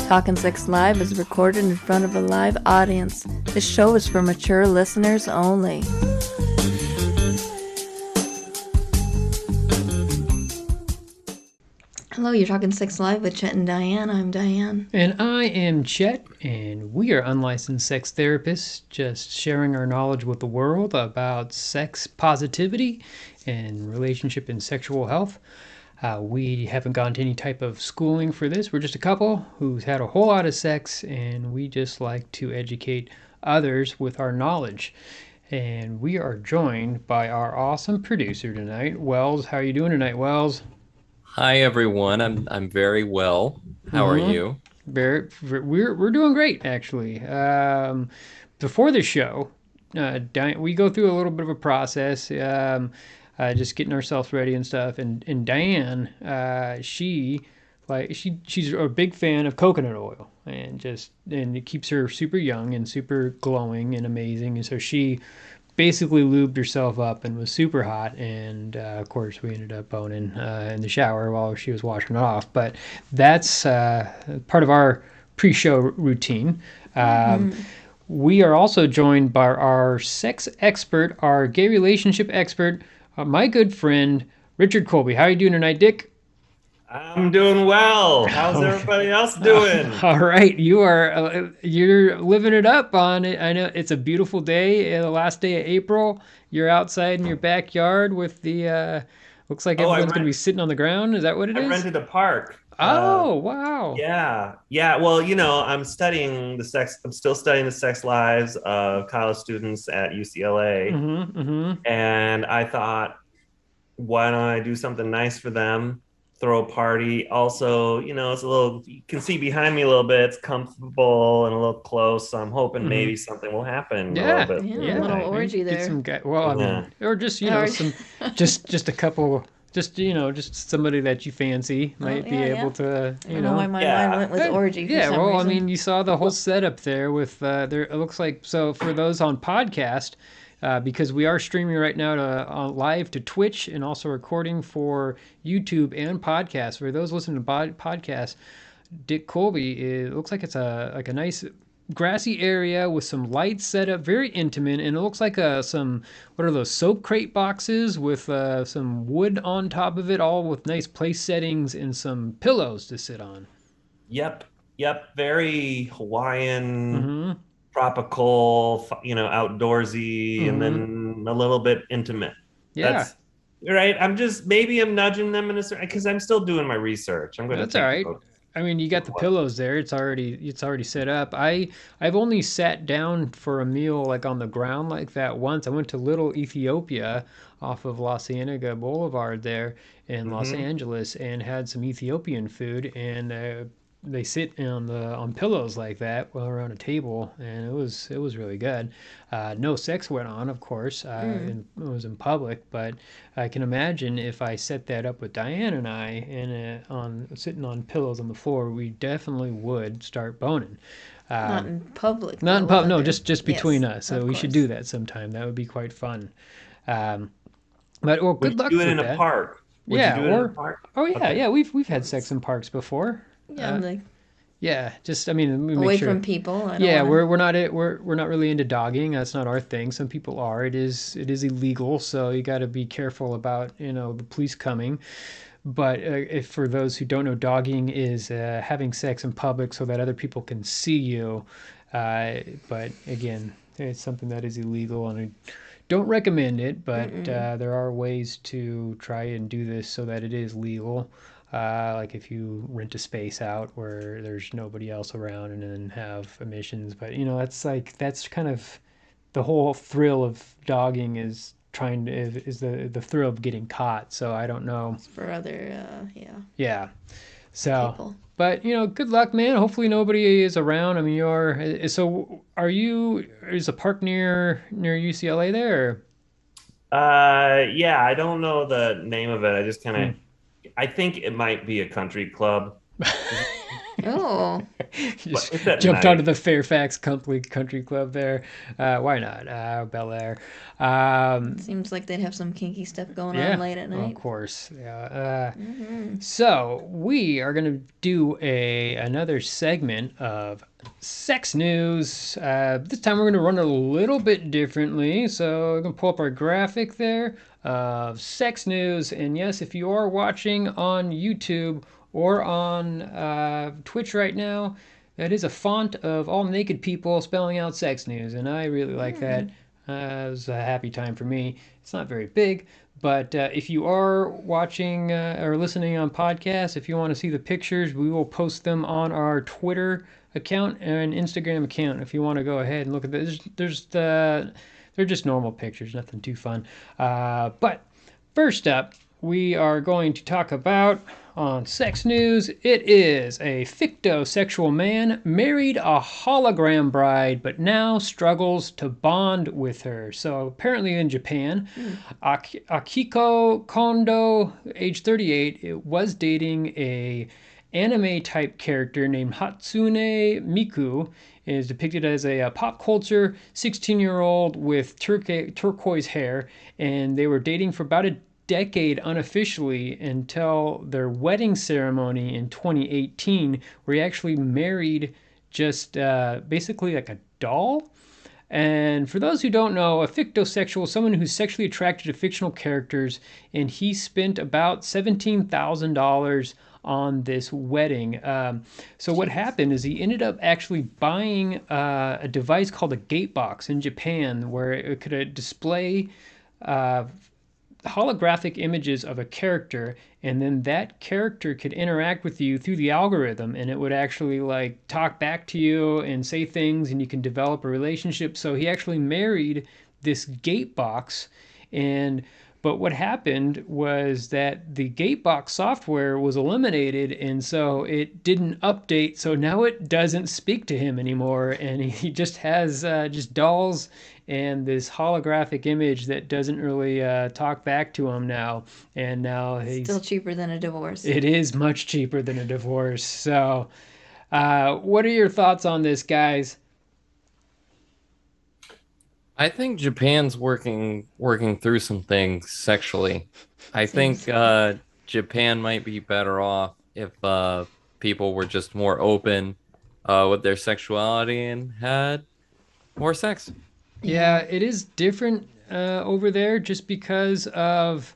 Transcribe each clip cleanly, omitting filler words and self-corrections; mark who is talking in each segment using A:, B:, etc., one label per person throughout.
A: Talkin' Sex Live is recorded in front of a live audience. This show is for mature listeners only. Hello, you're Talkin' Sex Live with Chet and Diane. I'm Diane.
B: And I am Chet, and we are unlicensed sex therapists, just sharing our knowledge with the world about sex positivity and relationship and sexual health. We haven't gone to any type of schooling for this. We're just a couple who's had a whole lot of sex, and we just like to educate others with our knowledge. And we are joined by our awesome producer tonight, Wells. How are you doing tonight, Wells?
C: Hi everyone. I'm very well. How are you?
B: We're doing great actually. Before the show, we go through a little bit of a process, just getting ourselves ready and stuff. And Diane, she's a big fan of coconut oil, and it keeps her super young and super glowing and amazing. And so she basically lubed herself up and was super hot, and of course we ended up boning in the shower while she was washing it off, but that's part of our pre-show routine. We are also joined by our sex expert, our gay relationship expert, my good friend Richard Colby. How are you doing tonight, Dick?
D: I'm doing well. How's everybody else doing?
B: All right, you're living it up on it. I know it's a beautiful day, the last day of April. You're outside in your backyard with the looks like everyone's going to be sitting on the ground. Is that what it is?
D: I rented a park.
B: Oh, wow.
D: Yeah. Well, I'm studying I'm still studying the sex lives of college students at UCLA. And I thought, why don't I do something nice for them? Throw a party. Also, it's a little, you can see behind me a little bit, it's comfortable and a little close, so I'm hoping maybe something will happen a little bit.
A: Yeah, a little orgy there.
B: Or just just a couple, just somebody that you fancy might be able to,
A: I don't know why my mind went with orgy for some reason.
B: I mean, you saw the whole setup there with there. It looks like, so for those on podcast, because we are streaming right now live to Twitch and also recording for YouTube and podcasts. For those listening to podcasts, Dick Colby, it looks like it's a nice grassy area with some lights set up, very intimate, and it looks like some, what are those, soap crate boxes with some wood on top of it, all with nice place settings and some pillows to sit on.
D: Yep. Very Hawaiian. Tropical, outdoorsy, and then a little bit intimate. That's right. I'm nudging them in a certain, because I'm still doing my research.
B: That's all right. I mean, you got the pillows there. It's already set up. I've only sat down for a meal like on the ground like that once. I went to Little Ethiopia off of La Cienega Boulevard there in Los Angeles and had some Ethiopian food, and they sit on pillows like that around a table, and it was really good. No sex went on, of course. It was in public, but I can imagine if I set that up with Diane and I on sitting on pillows on the floor, we definitely would start boning.
A: Not in public.
B: Not in public. No, just between us. So we should do that sometime. That would be quite fun. But good luck with that.
D: Do it in a park. Would you do it in a park?
B: Oh yeah, okay. Yeah. We've had sex in parks before.
A: Yeah,
B: away
A: from people.
B: We're not really into dogging. That's not our thing. Some people are. It is illegal, so you got to be careful about the police coming. But if for those who don't know, dogging is having sex in public so that other people can see you. But again, it's something that is illegal, and I don't recommend it. But there are ways to try and do this so that it is legal. Like if you rent a space out where there's nobody else around and then have emissions. But that's kind of the whole thrill of dogging is the thrill of getting caught. So I don't know.
A: It's for other
B: yeah. So
A: people.
B: But good luck, man. Hopefully nobody is around. I mean, is a park near UCLA there?
D: Yeah, I don't know the name of it. I just kind of I think it might be a country club.
A: Oh,
B: Just
D: It's at
B: jumped
D: night.
B: onto the Fairfax Country Club there. Why not? Bel Air.
A: seems like they'd have some kinky stuff going
B: Yeah,
A: on late at
B: of
A: night.
B: course. Yeah.
A: Mm-hmm.
B: So we are gonna do another segment of sex news. This time we're gonna run a little bit differently. So we're gonna pull up our graphic there of sex news. And yes, if you are watching on YouTube or on Twitch right now, that is a font of all naked people spelling out sex news, and I really like that. It was a happy time for me. It's not very big, but if you are watching or listening on podcasts, if you want to see the pictures, we will post them on our Twitter account and Instagram account. If you want to go ahead and look at this, they're just normal pictures, nothing too fun. But first up, we are going to talk about on sex news. It is a fictosexual man married a hologram bride, but now struggles to bond with her. So apparently in Japan, Akiko Kondo, age 38, it was dating a anime type character named Hatsune Miku. Is depicted as a pop culture 16-year-old with turquoise hair, and they were dating for about a decade unofficially until their wedding ceremony in 2018, where he actually married just basically like a doll. And for those who don't know, a fictosexual is someone who's sexually attracted to fictional characters, and he spent about $17,000 on this wedding. So what happened is he ended up actually buying a device called a gatebox in Japan, where it could display holographic images of a character, and then that character could interact with you through the algorithm, and it would actually like talk back to you and say things, and you can develop a relationship. So he actually married this gatebox. And but what happened was that the gatebox software was eliminated, and so it didn't update, so now it doesn't speak to him anymore, and he just has just dolls and this holographic image that doesn't really talk back to him now. And now
A: Still cheaper than a divorce.
B: it is much cheaper than a divorce. So what are your thoughts on this, guys?
C: I think Japan's working through some things sexually. I think Japan might be better off if people were just more open with their sexuality and had more sex.
B: Yeah, it is different over there just because of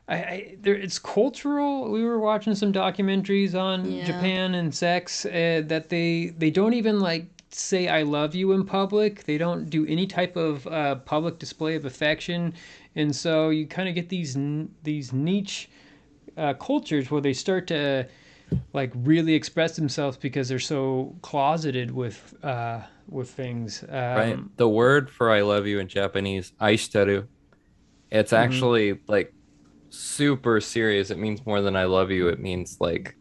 B: it's cultural. We were watching some documentaries on
A: Yeah.
B: Japan and sex that they don't even like say I love you in public. They don't do any type of public display of affection, and so you kind of get these niche cultures where they start to like really express themselves because they're so closeted with things.
C: Right. The word for I love you in Japanese, aishiteru, it's actually like super serious. It means more than I love you. It means like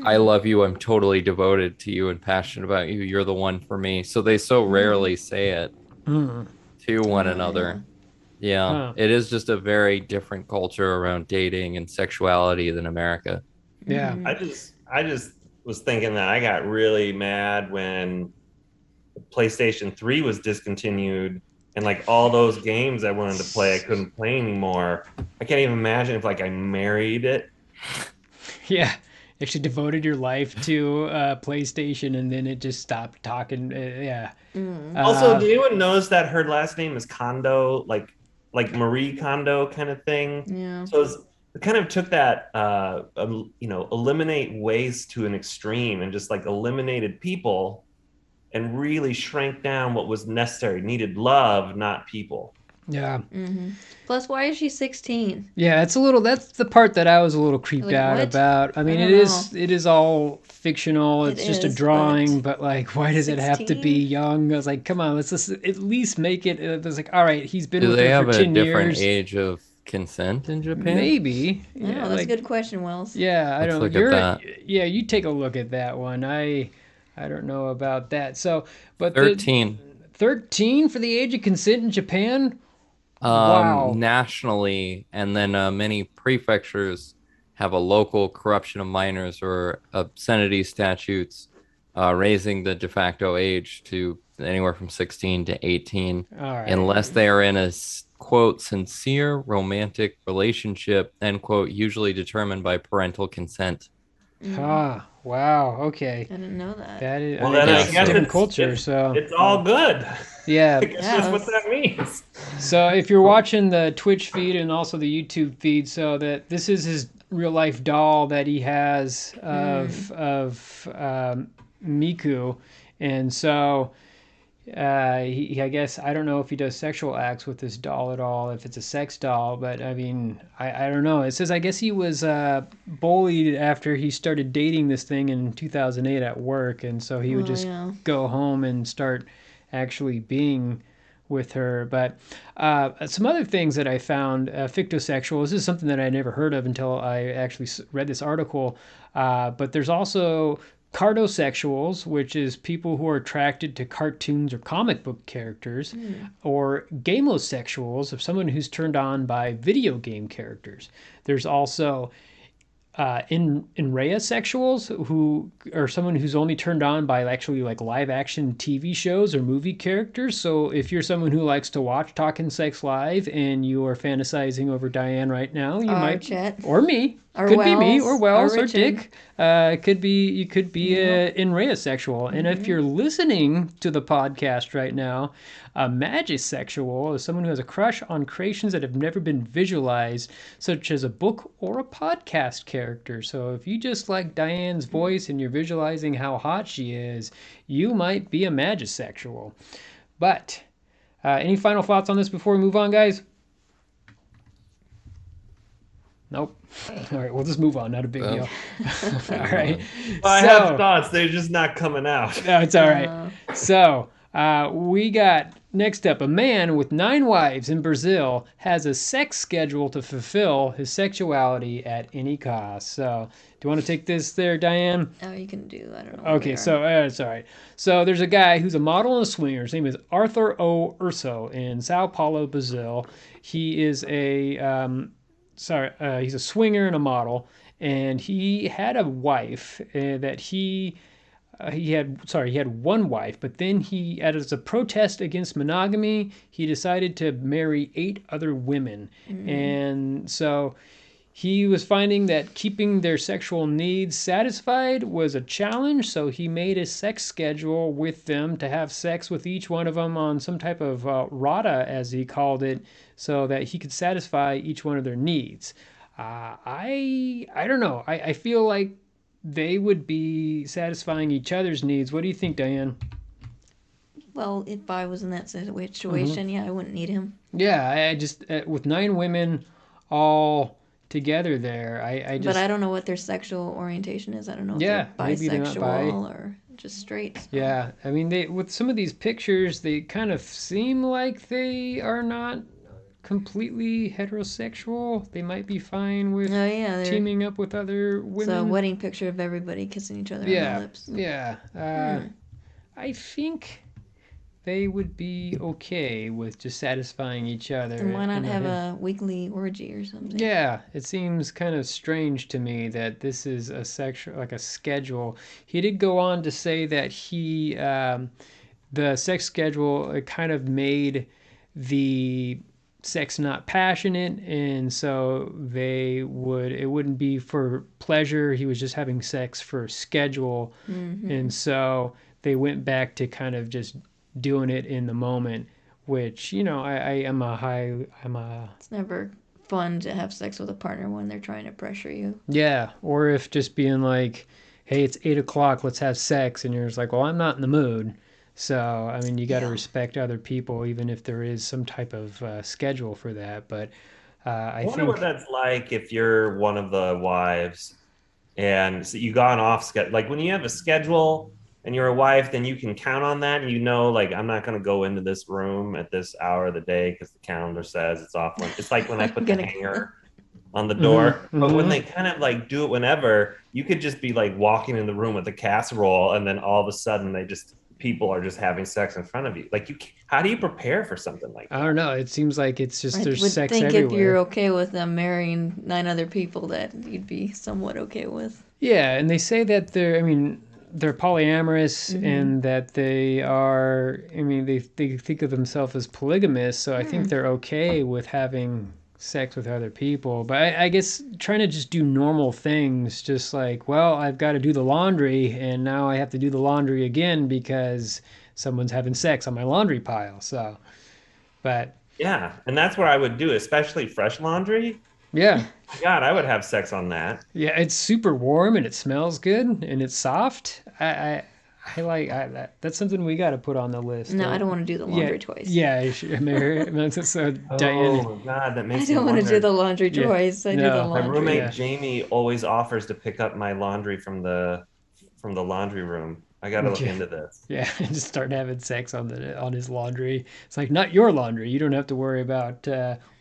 C: I love you. I'm totally devoted to you and passionate about you. You're the one for me. So they so rarely say it to one another. Yeah.
B: Huh.
C: It is just a very different culture around dating and sexuality than America.
B: Yeah.
D: I just was thinking that I got really mad when PlayStation 3 was discontinued, and like all those games I wanted to play I couldn't play anymore. I can't even imagine if like I married it.
B: Yeah. Actually devoted your life to PlayStation and then it just stopped talking. Yeah.
D: Also, did anyone notice that her last name is Kondo, like Marie Kondo kind of thing?
A: Yeah.
D: So it kind of took that eliminate waste to an extreme, and just like eliminated people and really shrank down what was necessary. Needed love, not people.
B: Yeah.
A: Plus, why is she 16?
B: Yeah, that's the part that I was a little creeped
A: Like,
B: out
A: what?
B: about. I mean,
A: I
B: it
A: don't
B: is all fictional. It's
A: It
B: just a
A: is,
B: drawing, but like, why does it have to be
A: 16?
B: young? I was like, come on, let's just at least make it. It was like, all right, he's been
C: Do
B: with
C: they
B: her
C: have
B: for
C: a
B: 10
C: different
B: years.
C: age of consent in Japan?
B: Maybe.
A: Oh, that's
B: like,
A: a good question, Wells.
B: Yeah, I
C: Let's
B: don't.
C: look at that.
B: Yeah, you take a look at that one. I don't know about that. So, but
C: 13.
B: 13 for the age of consent in Japan. Wow.
C: Nationally, and then many prefectures have a local corruption of minors or obscenity statutes, raising the de facto age to anywhere from 16 to 18,
B: All right.
C: unless they are in a quote sincere romantic relationship, end quote, usually determined by parental consent.
B: Ah, wow. Okay.
A: I didn't know that.
B: That is,
D: Well,
B: I
D: then I
B: guess it's a
D: guess
B: different culture. So
D: it's all good.
B: yeah.
D: I guess that's what that means.
B: So if you're watching the Twitch feed and also the YouTube feed, so that this is his real life doll that he has of Miku, and so I guess I don't know if he does sexual acts with this doll at all, if it's a sex doll, but I mean I don't know. It says I guess he was bullied after he started dating this thing in 2008 at work, and so he would just go home and start actually being with her. But some other things that I found, fictosexual, this is something that I never heard of until I actually read this article, but there's also cardosexuals, which is people who are attracted to cartoons or comic book characters, or gamosexuals, of someone who's turned on by video game characters. There's also in sexuals, who are someone who's only turned on by actually like live action TV shows or movie characters. So if you're someone who likes to watch Talkin Sex Live and you are fantasizing over Diane right now, you might,
A: Chet.
B: or me,
A: Or
B: could
A: Wells,
B: be me, or Wells, or
A: Richard.
B: Dick. You could be a sexual. And if you're listening to the podcast right now, a magisexual is someone who has a crush on creations that have never been visualized, such as a book or a podcast character. So if you just like Diane's voice and you're visualizing how hot she is, you might be a magisexual. But any final thoughts on this before we move on, guys? Nope. All right, we'll just move on. Not a big deal. All right.
D: Well, I have thoughts. They're just not coming out.
B: No, it's all right. So we got next up, a man with 9 wives in Brazil has a sex schedule to fulfill his sexuality at any cost. So do you want to take this there, Diane?
A: Oh, you can do. I don't know.
B: Okay, so it's all right. So there's a guy who's a model and a swinger. His name is Arthur O. Urso in Sao Paulo, Brazil. He is he's a swinger and a model, and he had a wife that he had one wife, but then he, as a protest against monogamy, he decided to marry 8 other women. And so he was finding that keeping their sexual needs satisfied was a challenge, so he made a sex schedule with them to have sex with each one of them on some type of rata, as he called it, so that he could satisfy each one of their needs. I don't know. I feel like they would be satisfying each other's needs. What do you think, Diane?
A: Well, if I was in that situation, yeah, I wouldn't need him.
B: Yeah, I just with 9 women all together there, I just.
A: But I don't know what their sexual orientation is. I don't know if they're
B: maybe they're not
A: bisexual or just straight. So.
B: Yeah, I mean, with some of these pictures, they kind of seem like they are not completely heterosexual. They might be fine with teaming up with other women.
A: It's a wedding picture of everybody kissing each other on the lips.
B: Yeah. I think they would be okay with just satisfying each other.
A: Then why not have a weekly orgy or something?
B: Yeah, it seems kind of strange to me that this is a schedule. He did go on to say that the sex schedule kind of made the sex not passionate, and so it wouldn't be for pleasure. He was just having sex for schedule, and so they went back to kind of just doing it in the moment, which it's
A: never fun to have sex with a partner when they're trying to pressure you.
B: Yeah, or if just being like, hey, it's 8:00, let's have sex, and you're just like, well, I'm not in the mood. So, I mean, you got to respect other people, even if there is some type of schedule for that. But I
D: wonder what that's like if you're one of the wives and so you gone off schedule. Like when you have a schedule and you're a wife, then you can count on that. And you know, like, I'm not going to go into this room at this hour of the day because the calendar says it's off. It's like when I put the hanger on the door. But when they kind of like do it whenever, you could just be like walking in the room with a casserole and then all of a sudden they just people are just having sex in front of you. Like how do you prepare for something like
B: I
D: that?
B: don't know. It seems like it's just
A: I
B: there's
A: would
B: sex
A: think
B: everywhere.
A: if you're okay with them marrying 9 other people, that you'd be somewhat okay with.
B: Yeah, and they say that they're polyamorous and that they are, they think of themselves as polygamists, so I think they're okay with having sex with other people. But I guess trying to just do normal things, just like, well, I've got to do the laundry, and now I have to do the laundry again because someone's having sex on my laundry pile. So, but
D: Yeah, and that's what I would do, especially fresh laundry.
B: yeah.
D: God, I would have sex on that.
B: Yeah, it's super warm and it smells good and it's soft. I like that's something we got to put on the list.
A: No, I don't want to do the laundry twice.
B: Yeah, you should, Mary, so Diane.
D: Oh my God, that
A: I
D: makes me
A: don't want to
D: wonder.
A: do the laundry
B: Yeah.
A: twice. I do
B: No.
A: the
B: My
D: My
A: laundry.
D: roommate
B: Yeah.
D: Jamie always offers to pick up my laundry from the laundry room. I got to look
B: Okay.
D: into this.
B: Yeah, and just start having sex on his laundry. It's like not your laundry. You don't have to worry about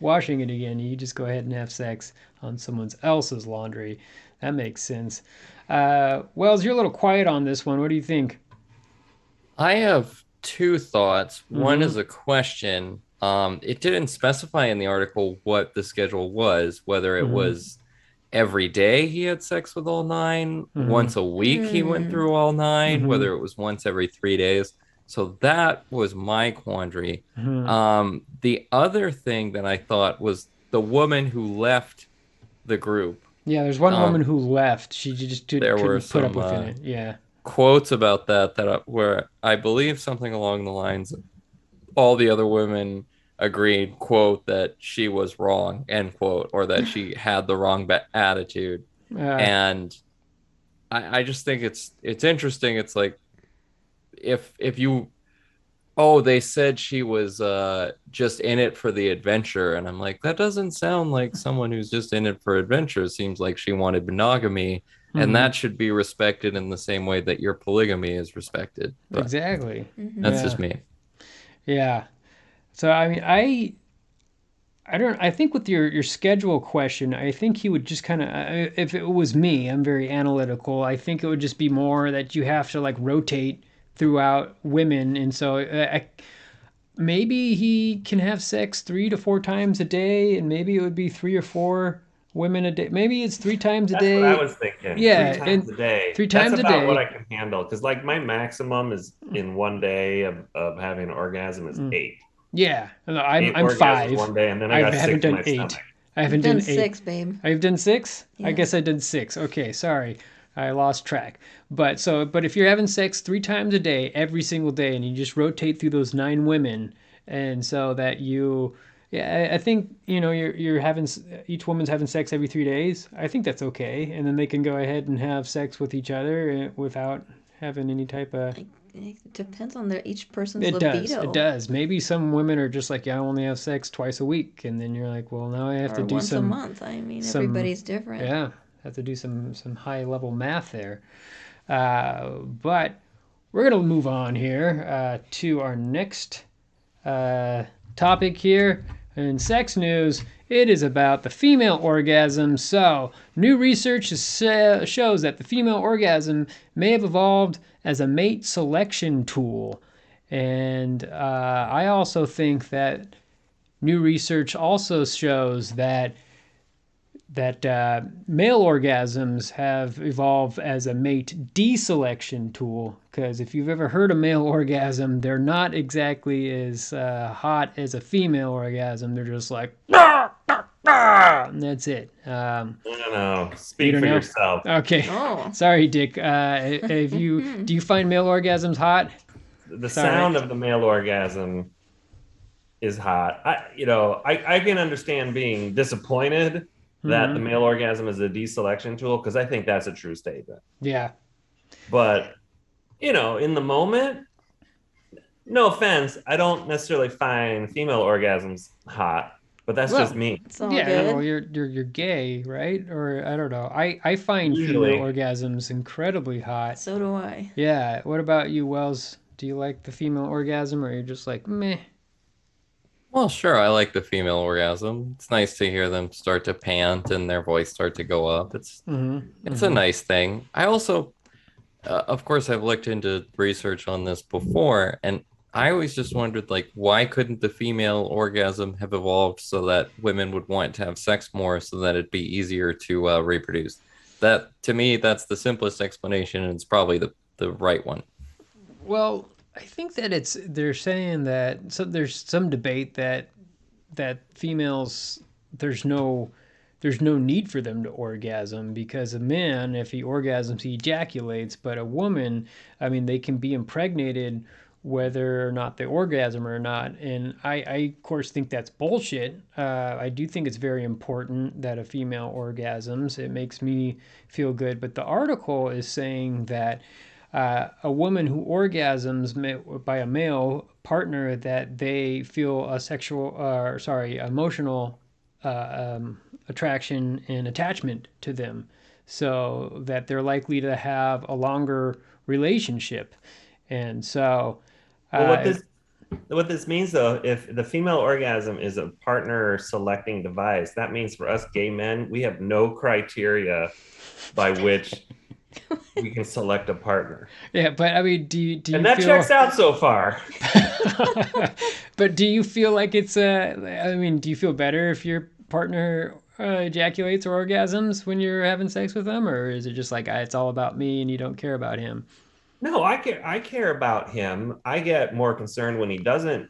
B: washing it again. You just go ahead and have sex on someone else's laundry. That makes sense. Wells, you're a little quiet on this one. What do you think?
C: I have two thoughts. One
B: Mhm.
C: is a question. It didn't specify in the article what the schedule was, whether it
B: Mhm.
C: was every day he had sex with all 9,
B: Mhm.
C: once a week he went through all 9,
B: Mhm.
C: whether it was once every 3 days. So that was my quandary.
B: Mhm.
C: The other thing that I thought was the woman who left the group.
B: Yeah, there's one woman
C: Um,
B: who left. She just
C: there were
B: couldn't put up
C: some
B: with it. Yeah.
C: quotes about that where I believe something along the lines of all the other women agreed, quote, that she was wrong, end quote, or that she had the wrong attitude.
B: Uh,
C: And I just think it's interesting. It's like if you they said she was just in it for the adventure, and I'm like, that doesn't sound like someone who's just in it for adventure. It seems like she wanted monogamy, and
B: mhm.
C: that should be respected in the same way that your polygamy is respected. But
B: Exactly.
C: that's
B: Yeah.
C: just me.
B: Yeah. So I don't. I think with your schedule question, I think he would just kind of. If it was me, I'm very analytical. I think it would just be more that you have to like rotate throughout women, and so maybe he can have sex 3 to 4 times a day, and maybe it would be 3 or 4 women a day. Maybe it's 3 times a
D: That's what I
B: day.
D: was thinking.
B: Yeah,
D: 3 times a day.
B: three
D: That's
B: times a
D: about what
B: day.
D: I can handle. Because like my maximum is in one day of having an orgasm is 8.
B: Yeah, no, I'm
D: 8
B: I'm
D: orgasms
B: 5.
D: one day, and then I
B: I
D: got
B: haven't
D: sick in
B: done
D: my
B: 8.
D: stomach.
B: I haven't
A: You've done
B: done 8.
A: 6, babe.
B: I've done 6? I
A: Yeah.
B: guess I did 6. Okay, sorry. I lost track. But if you're having sex 3 times a day, every single day, and you just rotate through those 9 women, and so that yeah, I think you're having each woman's having sex every 3 days. I think that's okay, and then they can go ahead and have sex with each other without having any type of.
A: It depends on each person's
B: It does.
A: libido.
B: It does. Maybe some women are just like, yeah, I only have sex twice a week, and then you're like, well, now I have
A: Or
B: to do
A: once a
B: some.
A: month. I mean,
B: some
A: everybody's different.
B: Yeah, have to do some high level math there. But we're gonna move on here to our next topic here in sex news. It is about the female orgasm. So, new research shows that the female orgasm may have evolved as a mate selection tool. And I also think that new research also shows that male orgasms have evolved as a mate deselection tool. Because if you've ever heard a male orgasm, they're not exactly as hot as a female orgasm. They're just like, and that's it.
D: No. Speak
B: don't
D: for
B: know?
D: yourself.
B: Okay.
A: Oh.
B: Sorry, Dick. Do you find male orgasms hot?
D: The
B: Sorry.
D: sound of the male orgasm is hot. I can understand being disappointed that the male orgasm is a deselection tool, because I think that's a true statement.
B: Yeah.
D: But in the moment, no offense, I don't necessarily find female orgasms hot, but that's just me.
A: It's all
B: Yeah,
A: good.
B: no, you're gay, right? Or I don't know. I find
D: Usually.
B: female orgasms incredibly hot.
A: So do I.
B: Yeah. What about you, Wells? Do you like the female orgasm, or you're just like meh?
C: Well, sure, I like the female orgasm. It's nice to hear them start to pant and their voice start to go up. It's a nice thing. I also of course, I've looked into research on this before, and I always just wondered, like, why couldn't the female orgasm have evolved so that women would want to have sex more, so that it'd be easier to reproduce? That, to me, that's the simplest explanation, and it's probably the right one.
B: Well, I think that they're saying that there's some debate that females there's no need for them to orgasm because a man, if he orgasms, he ejaculates, but a woman, I mean, they can be impregnated whether or not they orgasm or not. And I of course think that's bullshit. I do think it's very important that a female orgasms. It makes me feel good. But the article is saying that a woman who orgasms by a male partner, that they feel a emotional attraction and attachment to them, so that they're likely to have a longer relationship. And so,
D: Well, what this means though, if the female orgasm is a partner selecting device, that means for us gay men, we have no criteria by which we can select a partner.
B: yeah, but I mean, do you
D: And that
B: feel,
D: checks out so far.
B: but do you feel like I mean, do you feel better if your partner ejaculates or orgasms when you're having sex with them, or is it just like it's all about me and you don't care about him?
D: No, I care about him. I get more concerned when he doesn't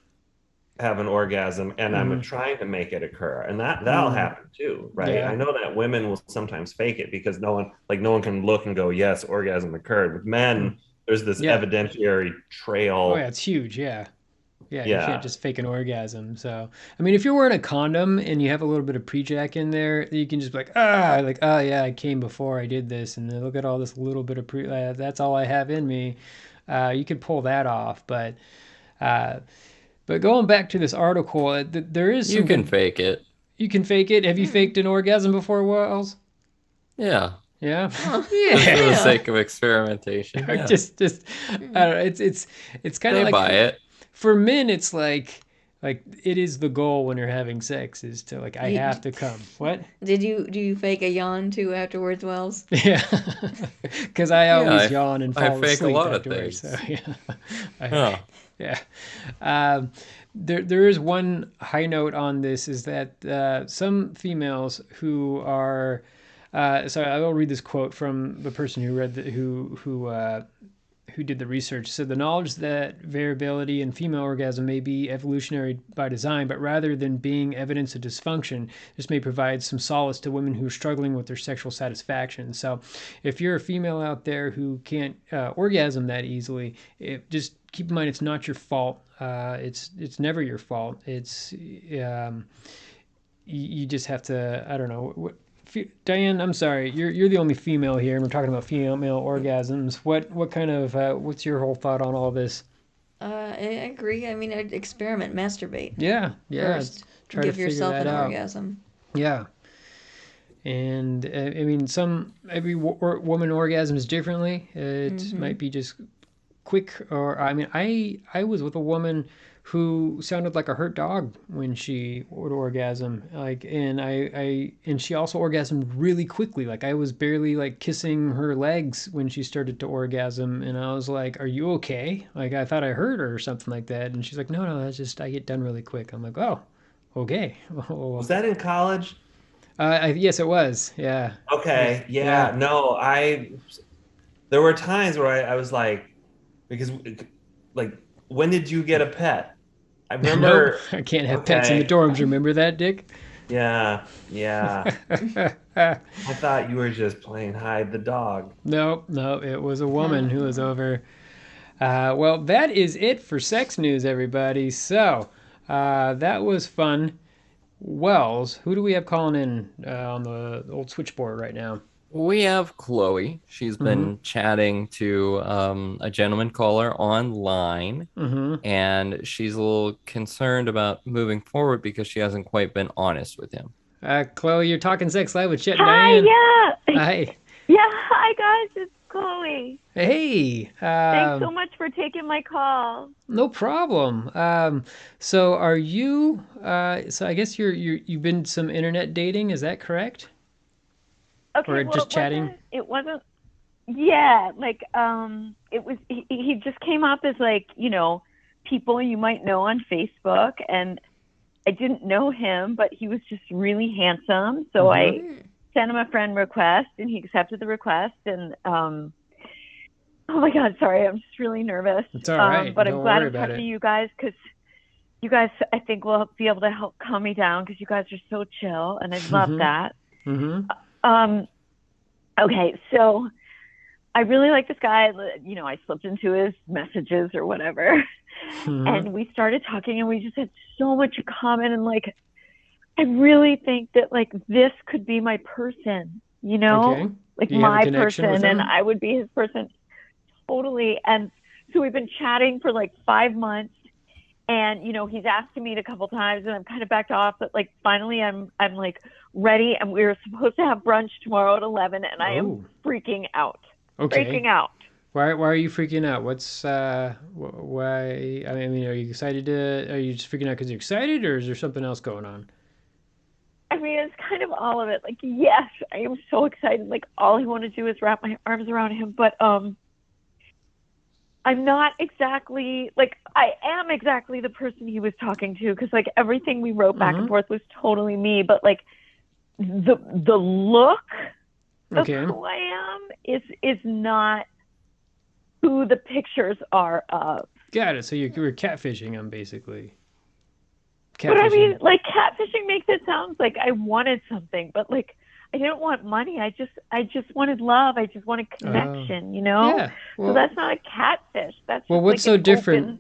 D: have an orgasm and I'm
B: Mm-hmm.
D: trying to make it occur. And that'll happen too, right?
B: Yeah.
D: I know that women will sometimes fake it because no one can look and go, yes, orgasm occurred. With men, there's this
B: Yeah.
D: evidentiary
B: Oh
D: trail.
B: yeah, it's huge. Yeah. Yeah, you can't
D: Yeah.
B: just fake an orgasm. So, I mean, if you're wearing a condom and you have a little bit of pre-jack in there, you can just be like, oh yeah, I came before I did this, and then look at all this little bit of that's all I have in me. You could pull that off, uh, but going back to this article, there is
C: You
B: some
C: can
B: good.
C: fake it.
B: You can fake it. Have you faked an orgasm before, Wells?
C: Yeah.
B: Yeah,
A: Oh,
C: Just for the
A: yeah.
C: sake of experimentation. Yeah.
B: just I don't know. It's kind of
C: They
B: like
C: buy it.
B: for men, it's like it is the goal when you're having sex is to like I
A: You-
B: have to come. What?
A: Do you fake a yawn too afterwards, Wells?
B: Yeah, because I
C: Yeah,
B: always yawn and
C: I
B: fall
C: fake a
B: asleep
C: lot of
B: afterwards. So
C: things.
B: yeah,
C: Huh.
B: yeah. Um, there is one high note on this is that some females who are so I will read this quote from the person who read who did the research. So the knowledge that variability in female orgasm may be evolutionary by design, but rather than being evidence of dysfunction, this may provide some solace to women who are struggling with their sexual satisfaction. So if you're a female out there who can't orgasm that easily, just keep in mind it's not your fault. It's never your fault. You just have to, I don't know. Diane, I'm sorry. You're the only female here, and we're talking about female orgasms. What kind of what's your whole thought on all this?
A: I agree. I mean, I'd experiment, masturbate
B: Yeah, yeah.
A: first.
B: Try to
A: Give
B: figure
A: yourself
B: that
A: an
B: out.
A: orgasm.
B: Yeah, and I mean, every woman orgasms differently. It might be just quick, or I mean, I was with a woman who sounded like a hurt dog when she would orgasm, like, and and she also orgasmed really quickly. Like I was barely like kissing her legs when she started to orgasm, and I was like, "Are you okay?" Like I thought I hurt her or something like that, and she's like, "No, no, that's just I get done really quick." I'm like, "Oh, okay."
D: Was that in college?
B: Yes, it was. Yeah.
D: Okay.
B: Yeah.
D: Yeah. No, there were times where I was like, because like, when did you get a pet? I
B: Nope,
D: remember,
B: I can't have pets in the
D: okay.
B: dorms. Remember that, Dick?
D: Yeah. Yeah. I thought you were just playing hide the dog.
B: Nope, no, it was a woman who was over. Well, that is it for sex news, everybody. So that was fun. Wells, who do we have calling in on the old switchboard right now?
C: We have Chloe. She's been chatting to a gentleman caller online, and she's a little concerned about moving forward because she hasn't quite been honest with him.
B: Chloe, you're talking sex live with Chet and
E: Hi,
B: Diane.
E: yeah.
B: Hi.
E: Yeah, hi guys, it's Chloe.
B: Hey.
E: Thanks so much for taking my call.
B: No problem. So are you? So I guess you've been some internet dating. Is that correct?
E: Okay,
B: Or
E: well,
B: just chatting?
E: it wasn't yeah, like it was he just came up as like, people you might know on Facebook, and I didn't know him, but he was just really handsome. So I sent him a friend request and he accepted the request, and oh my God, sorry, I'm just really nervous.
B: It's all right.
E: But
B: Don't
E: I'm glad
B: worry
E: I'm
B: about
E: talking to
B: it.
E: you guys, because you guys, I think, will be able to help calm me down, because you guys are so chill, and I love that. Um, okay, so I really like this guy. I slipped into his messages or whatever, and we started talking, and we just had so much in common. And like, I really think that like this could be my person,
B: Okay.
E: like
B: Do you have a
E: my
B: connection with
E: person, and
B: him?
E: I would be his person. Totally. And so we've been chatting for like 5 months, and he's asking me a couple times, and I'm kind of backed off, but like finally I'm like ready, and we were supposed to have brunch tomorrow at 11, and I am freaking out.
B: Okay.
E: Freaking out.
B: Why are you freaking out? What's why? I mean, are you excited are you just freaking out because you're excited, or is there something else going on?
E: I mean, it's kind of all of it. Like, yes, I am so excited. Like, all I want to do is wrap my arms around him, but I'm not exactly like, I am exactly the person he was talking to, because like everything we wrote back and forth was totally me, but like the look of who I am is not who the pictures are of.
B: Got it. So you were catfishing him, basically.
E: But I mean, like, catfishing makes it sound like I wanted something, but like I didn't want money. I just wanted love. I just wanted connection,
B: Yeah. Well,
E: so that's not a catfish. That's
B: well,
E: just
B: what's
E: like
B: so different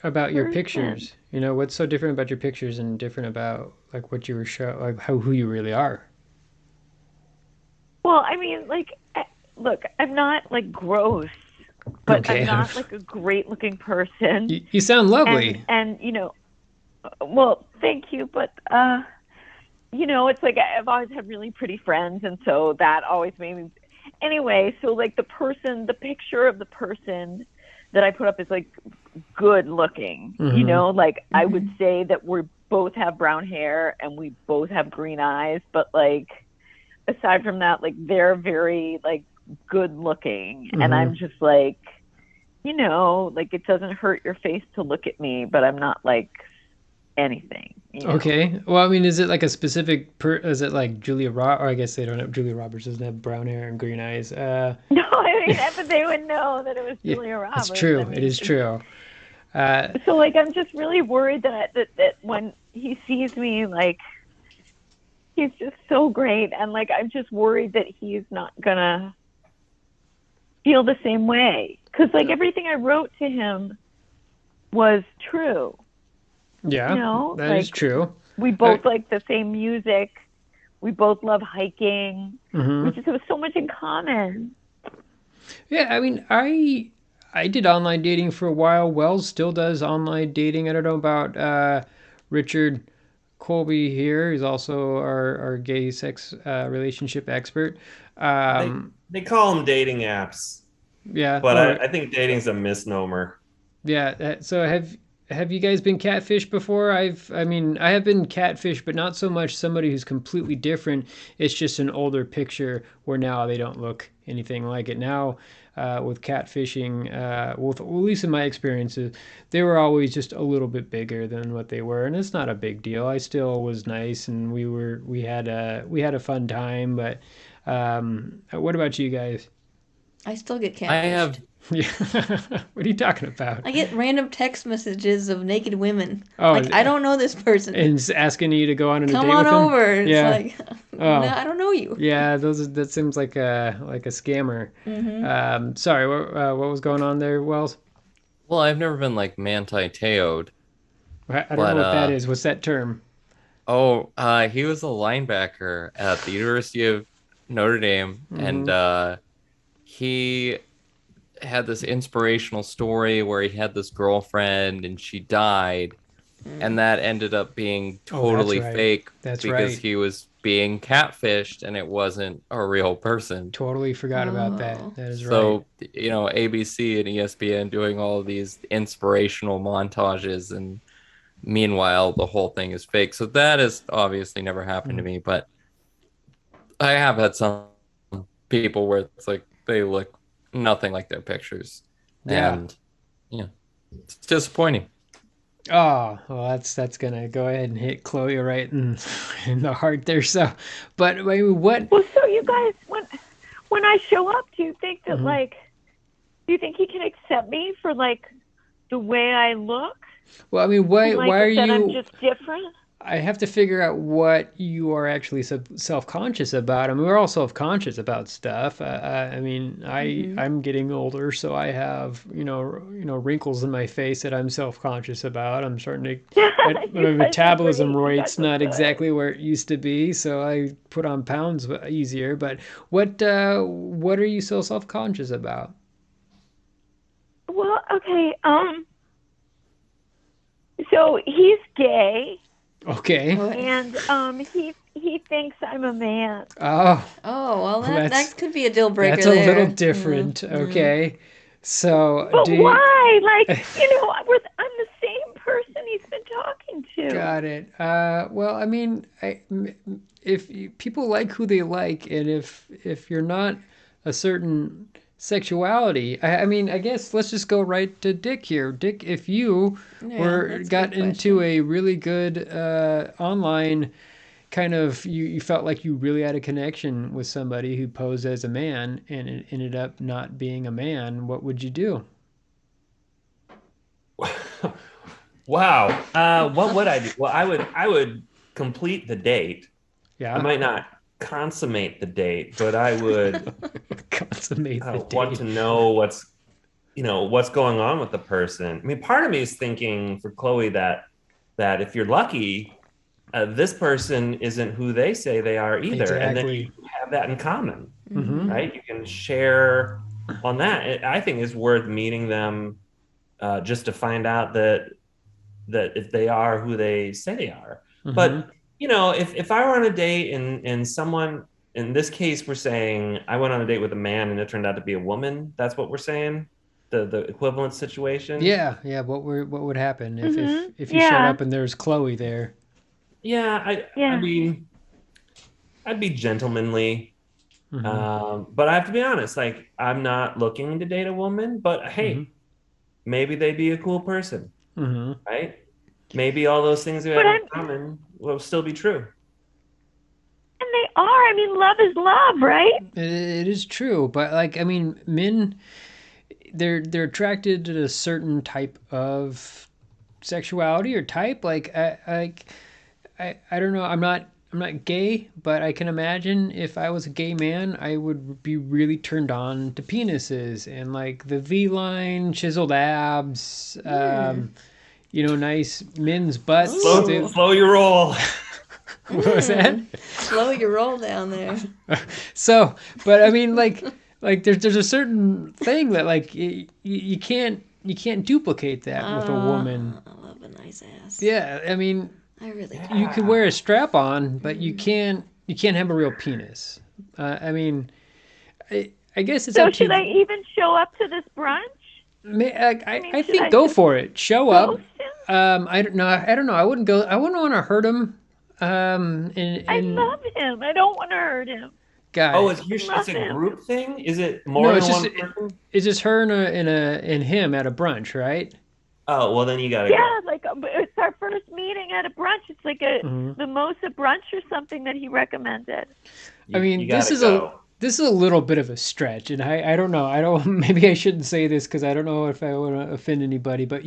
B: about your
E: person.
B: pictures? What's so different about your pictures and different about like what you were like who you really are?
E: Well, I mean, like, look, I'm not like gross, but I'm not like a great looking person.
B: You sound lovely.
E: And well, thank you, but it's like I've always had really pretty friends, and so that always made me. Anyway, so like the picture of the person that I put up is like good looking. Like I would say that we both have brown hair and we both have green eyes, but like aside from that, like they're very like good looking, and I'm just like, like it doesn't hurt your face to look at me, but I'm not like anything.
B: Okay. Well, I mean, is it like a specific is it like Julia Roberts? Or I guess they don't have, Julia Roberts doesn't have brown hair and green eyes.
E: No, I mean, but they would know that it was Julia Roberts.
B: It's true. It is true.
E: So like, I'm just really worried that when he sees me, like, he's just so great, and like I'm just worried that he's not gonna feel the same way, because like everything I wrote to him was true.
B: Yeah, that is true.
E: We both like the same music. We both love hiking. We just have so much in common.
B: Yeah, I mean, I did online dating for a while. Wells still does online dating. I don't know about Richard Colby here. He's also our gay sex relationship expert.
D: They call them dating apps.
B: Yeah,
D: but I think dating's a misnomer.
B: Yeah. So have you guys been catfished before? I have been catfished, but not so much somebody who's completely different. It's just an older picture where now they don't look anything like it. Now, with catfishing, at least in my experiences, they were always just a little bit bigger than what they were, and it's not a big deal. I still was nice, and we had a fun time. But what about you guys?
A: I still get catfished.
C: I have.
B: Yeah. What are you talking about?
A: I get random text messages of naked women.
B: Oh,
A: like, I don't know this person.
B: And asking you to go on a date with them?
A: Come on over. It's
B: yeah.
A: like, no, I don't know you.
B: Yeah, that seems like a scammer. Sorry, what was going on there, Wells?
C: Well, I've never been like manti-teoed.
B: I don't know what that is. What's that term?
C: Oh, he was a linebacker at the University of Notre Dame, and he had this inspirational story where he had this girlfriend and she died, and that ended up being totally fake.
B: That's
C: because he was being catfished and it wasn't a real person.
B: Totally forgot about that. That is right.
C: So, ABC and ESPN doing all of these inspirational montages, and meanwhile the whole thing is fake. So that has obviously never happened to me, but I have had some people where it's like they look nothing like their pictures.
B: Yeah.
C: And yeah, it's disappointing.
B: Oh, well, that's gonna go ahead and hit Chloe right in the heart there. So, but I mean, what?
E: Well, so you guys, when I show up, do you think that
B: Mhm.
E: do you think he can accept me for the way I look?
B: Well, I mean, why
E: And,
B: are
E: that I'm
B: you?
E: just different?
B: I have to figure out what you are actually self-conscious about. I mean, we're all self-conscious about stuff. I mean, I'm getting older, so I have wrinkles in my face that I'm self-conscious about. I'm starting to my
E: You guys are
B: metabolism
E: great. You
B: rate's
E: guys are
B: not
E: good.
B: exactly where it used to be, so I put on pounds easier. But what are you so self-conscious about?
E: Well, okay. So he's gay,
B: Okay.
E: and he thinks I'm a man.
B: Oh,
A: Oh, well,
B: that's
A: that could be a deal breaker
B: that's a
A: there.
B: little different. Okay. So
E: But
B: do you,
E: why? I'm the same person he's been talking to.
B: got it. Well, I mean, if people like who they like, and if you're not a certain sexuality, I mean, I guess let's just go right to Dick here. Dick, if you
A: Yeah, that's a
B: got
A: good
B: into
A: question.
B: a really good online kind of you felt like you really had a connection with somebody who posed as a man and it ended up not being a man, what would you do?
D: Wow. What would I do? Well, I would complete the date. I
B: Yeah.
D: might not consummate the date, but I would
B: Consummate the
D: want to
B: date.
D: know what's going on with the person. I mean, part of me is thinking for Chloe that if you're lucky, this person isn't who they say they are either, and then you
B: Exactly.
D: have that in common,
B: Mm-hmm.
D: right? You can share on that. I think it's worth meeting them just to find out that if they are who they say they are.
B: Mm-hmm.
D: But if I were on a date and someone, in this case, we're saying I went on a date with a man and it turned out to be a woman. That's what we're saying. The equivalent situation.
B: Yeah. What would happen if
E: Mhm.
B: if you showed
E: Yeah.
B: up and there's Chloe there?
D: Yeah, I
E: Yeah.
D: mean, I'd be gentlemanly.
B: Mm-hmm.
D: But I have to be honest, like I'm not looking to date a woman, but
B: Mm-hmm.
D: hey, maybe they'd be a cool person,
B: Mm-hmm.
D: right? Maybe all those things we
E: But
D: have in
E: I'm
D: common will still be true.
E: and they are. I mean, love is love, right?
B: It is true, but like I mean, men they're attracted to a certain type of sexuality or type. Like I don't know. I'm not gay, but I can imagine if I was a gay man, I would be really turned on to penises and like the V line, chiseled abs, nice men's butts.
D: Slow,
A: Ooh.
D: slow your roll.
B: What was that?
A: Slow your roll down there.
B: So, but I mean, like there's a certain thing that like you can't duplicate that with a woman.
A: I love a nice ass.
B: Yeah, I mean,
A: I really do.
B: you can wear a strap on, but you can't have a real penis. I mean, I guess it's
E: So
B: up to
E: should I
B: you.
E: even show up to this brunch?
B: I
E: Should
B: think
E: I
B: go
E: just
B: for it. Show up.
E: ghost him?
B: I don't know. I don't know. I wouldn't go. I wouldn't want to hurt him.
E: I
B: And
E: love him. I don't want to hurt him.
B: got
D: Oh,
B: it.
D: it's a
E: Nothing.
D: group thing? Is it
B: No,
D: more
B: it's
D: than
B: just
D: one person?
B: it's just her and him at a brunch, right?
D: Oh, well then you gotta
E: Yeah,
D: go.
E: it's our first meeting at a brunch. It's like a
B: Mhm.
E: mimosa brunch or something that he recommended.
B: I mean,
D: You
B: this
D: gotta
B: is
D: go.
B: a little bit of a stretch, and I don't know. I don't maybe I shouldn't say this because I don't know if I want to offend anybody. But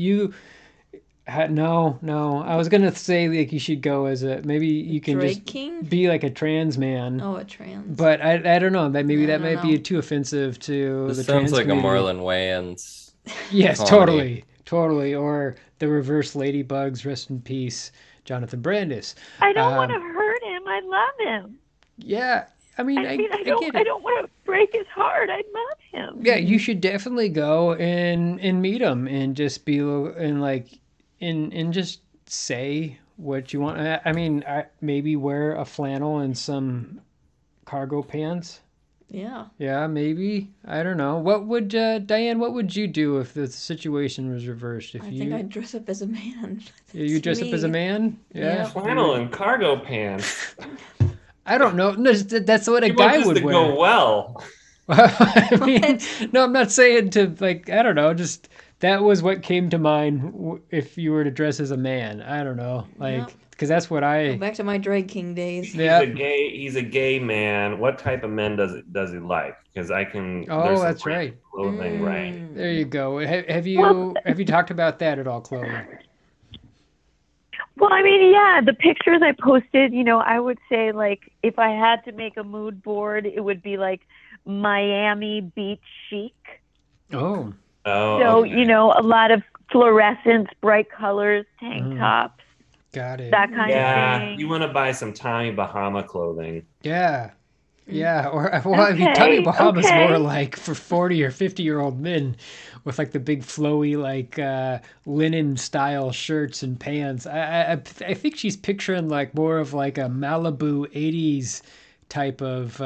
B: no. I was gonna say like you should go as a maybe you can
A: Drag
B: just
A: king?
B: be like a trans man.
A: Oh, a trans.
B: But I don't know. That maybe
A: I
B: that
A: don't
B: might be
A: know.
B: too offensive to
C: This
B: the
C: sounds
B: trans
C: like a
B: community.
C: Marlon Wayans
B: Yes,
C: comedy.
B: totally. Or the reverse ladybugs. Rest in peace, Jonathan Brandis.
E: I don't want
B: Um,
E: to hurt him. I love him.
B: yeah, I mean,
E: I
B: I
E: mean,
B: I get
E: I
B: it.
E: don't want to break his heart. I love him.
B: Yeah, you should definitely go and meet him and just be and like and just say what you want. I mean, maybe wear a flannel and some cargo pants.
A: Yeah.
B: Yeah, maybe. I don't know. What would Diane? What would you do if the situation was reversed? If
A: I think I'd dress up as a man.
B: you
A: That's
B: dress up as a
A: me.
B: man?
A: Yeah.
D: Flannel and cargo pants.
B: I don't know. No, that's what a
D: You want
B: guy
D: this
B: would
D: to
B: wear.
D: go well.
B: I mean, no, I'm not saying to like, I don't know, just that was what came to mind if you were to dress as a man. I don't know, like,
A: Yep.
B: because that's what
A: Go
B: I.
A: back to my drag king days.
D: He's
B: Yeah.
D: a gay. He's a gay man. What type of men does he like? Because I can.
B: Oh,
D: There's some
B: that's right.
D: clothing, right?
B: There you go. Have
E: Well,
B: you talked about that at all, Chloe?
E: well, I mean, yeah, the pictures I posted, I would say like if I had to make a mood board, it would be like Miami Beach chic.
B: Oh,
D: Oh,
E: So,
D: okay.
E: a lot of fluorescents, bright colors, tank tops,
B: got it.
E: that kind of
D: Yeah,
E: thing.
D: you want to buy some Tommy Bahama clothing.
B: Yeah. Yeah, or well, I mean, Tommy
E: Okay,
B: Bahama's more
E: okay.
B: like for 40 or 50-year-old men with like the big flowy like linen style shirts and pants. I think she's picturing like more of like a Malibu 80s type of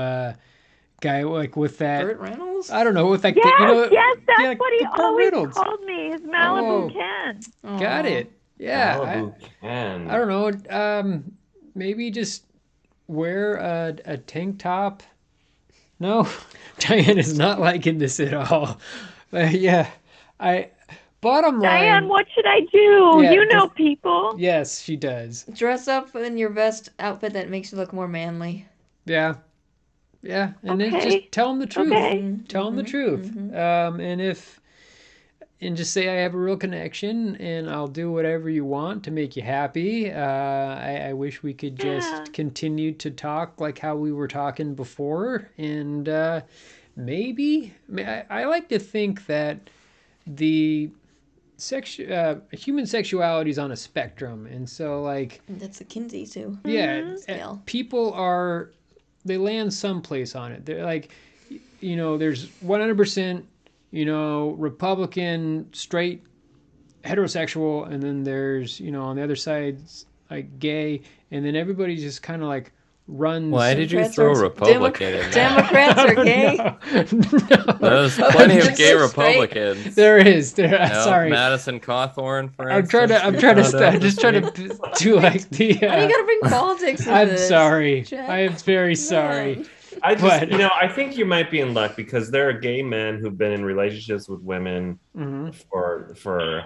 B: guy like with that
A: Burt Reynolds?
B: I don't know, with like the
E: Yes, yes,
B: yeah,
E: that's
B: like
E: what he
B: the Burt
E: always
B: Reynolds.
E: called me, his
B: Oh,
E: Malibu Ken.
B: got
A: Aw.
B: it. Yeah,
D: Malibu
B: I
D: Ken.
B: don't know. Maybe just wear a tank top. No, Diane is not liking this at all. Yeah, I. Bottom
E: Diane,
B: line,
E: what should I do?
B: yeah,
E: You know people.
B: yes, she does.
A: Dress up in your best outfit that makes you look more manly.
B: Yeah, yeah, and then
E: Okay.
B: just tell them the truth.
E: Okay.
B: Tell them the truth. And just say I have a real connection, and I'll do whatever you want to make you happy. I wish we could
E: Yeah.
B: just continue to talk like how we were talking before, and maybe I like to think that the human sexuality is on a spectrum, and so like
A: That's the Kinsey too.
B: yeah,
A: Scale.
B: people are they land someplace on it. They're like, there's 100%, Republican, straight, heterosexual, and then there's, on the other side, like gay, and then everybody just kind of like runs.
C: Why did you
A: Democrats
C: throw
A: are-
C: Republican in there?
A: Democrats are gay.
B: No.
C: There's plenty of
A: Just
C: gay
A: so straight.
C: Republicans.
B: There is.
C: You know,
B: Sorry.
C: Madison Cawthorn, for
B: I'm trying to.
C: instance,
B: I'm
C: we
B: trying to.
C: found out
B: I'm just
C: this
B: trying
C: week.
B: to do like the.
A: Why do you gotta bring politics into
B: I'm
A: this?
B: sorry.
A: Chet?
B: I am very sorry.
A: Man.
D: I just,
B: But-
D: I think you might be in luck because there are gay men who've been in relationships with women for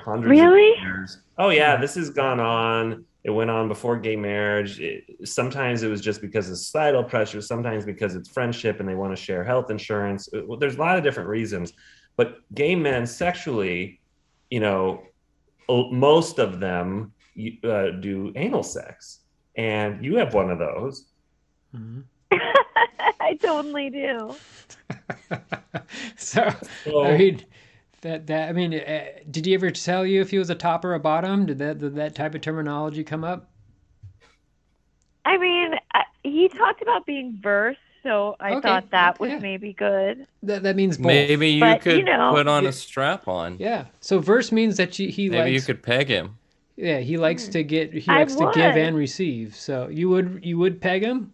D: hundreds
E: Really?
D: of years. Oh yeah, this has gone on. It went on before gay marriage. Sometimes it was just because of societal pressure. Sometimes because it's friendship and they want to share health insurance. There's a lot of different reasons. But gay men sexually, most of them do anal sex, and you have one of those.
E: I totally do.
B: So, I mean, I mean, did he ever tell you if he was a top or a bottom? Did that type of terminology come up?
E: I mean, he talked about being versed, so I
B: Okay,
E: thought that was
B: yeah.
E: maybe good.
B: That means both.
C: Maybe you
E: But,
C: could put on a strap on.
B: Yeah. So verse means that he
C: Maybe you
B: likes.
C: could peg him.
B: Yeah, he likes to get. He
E: I
B: likes to give
E: would.
B: and receive. So you would peg him.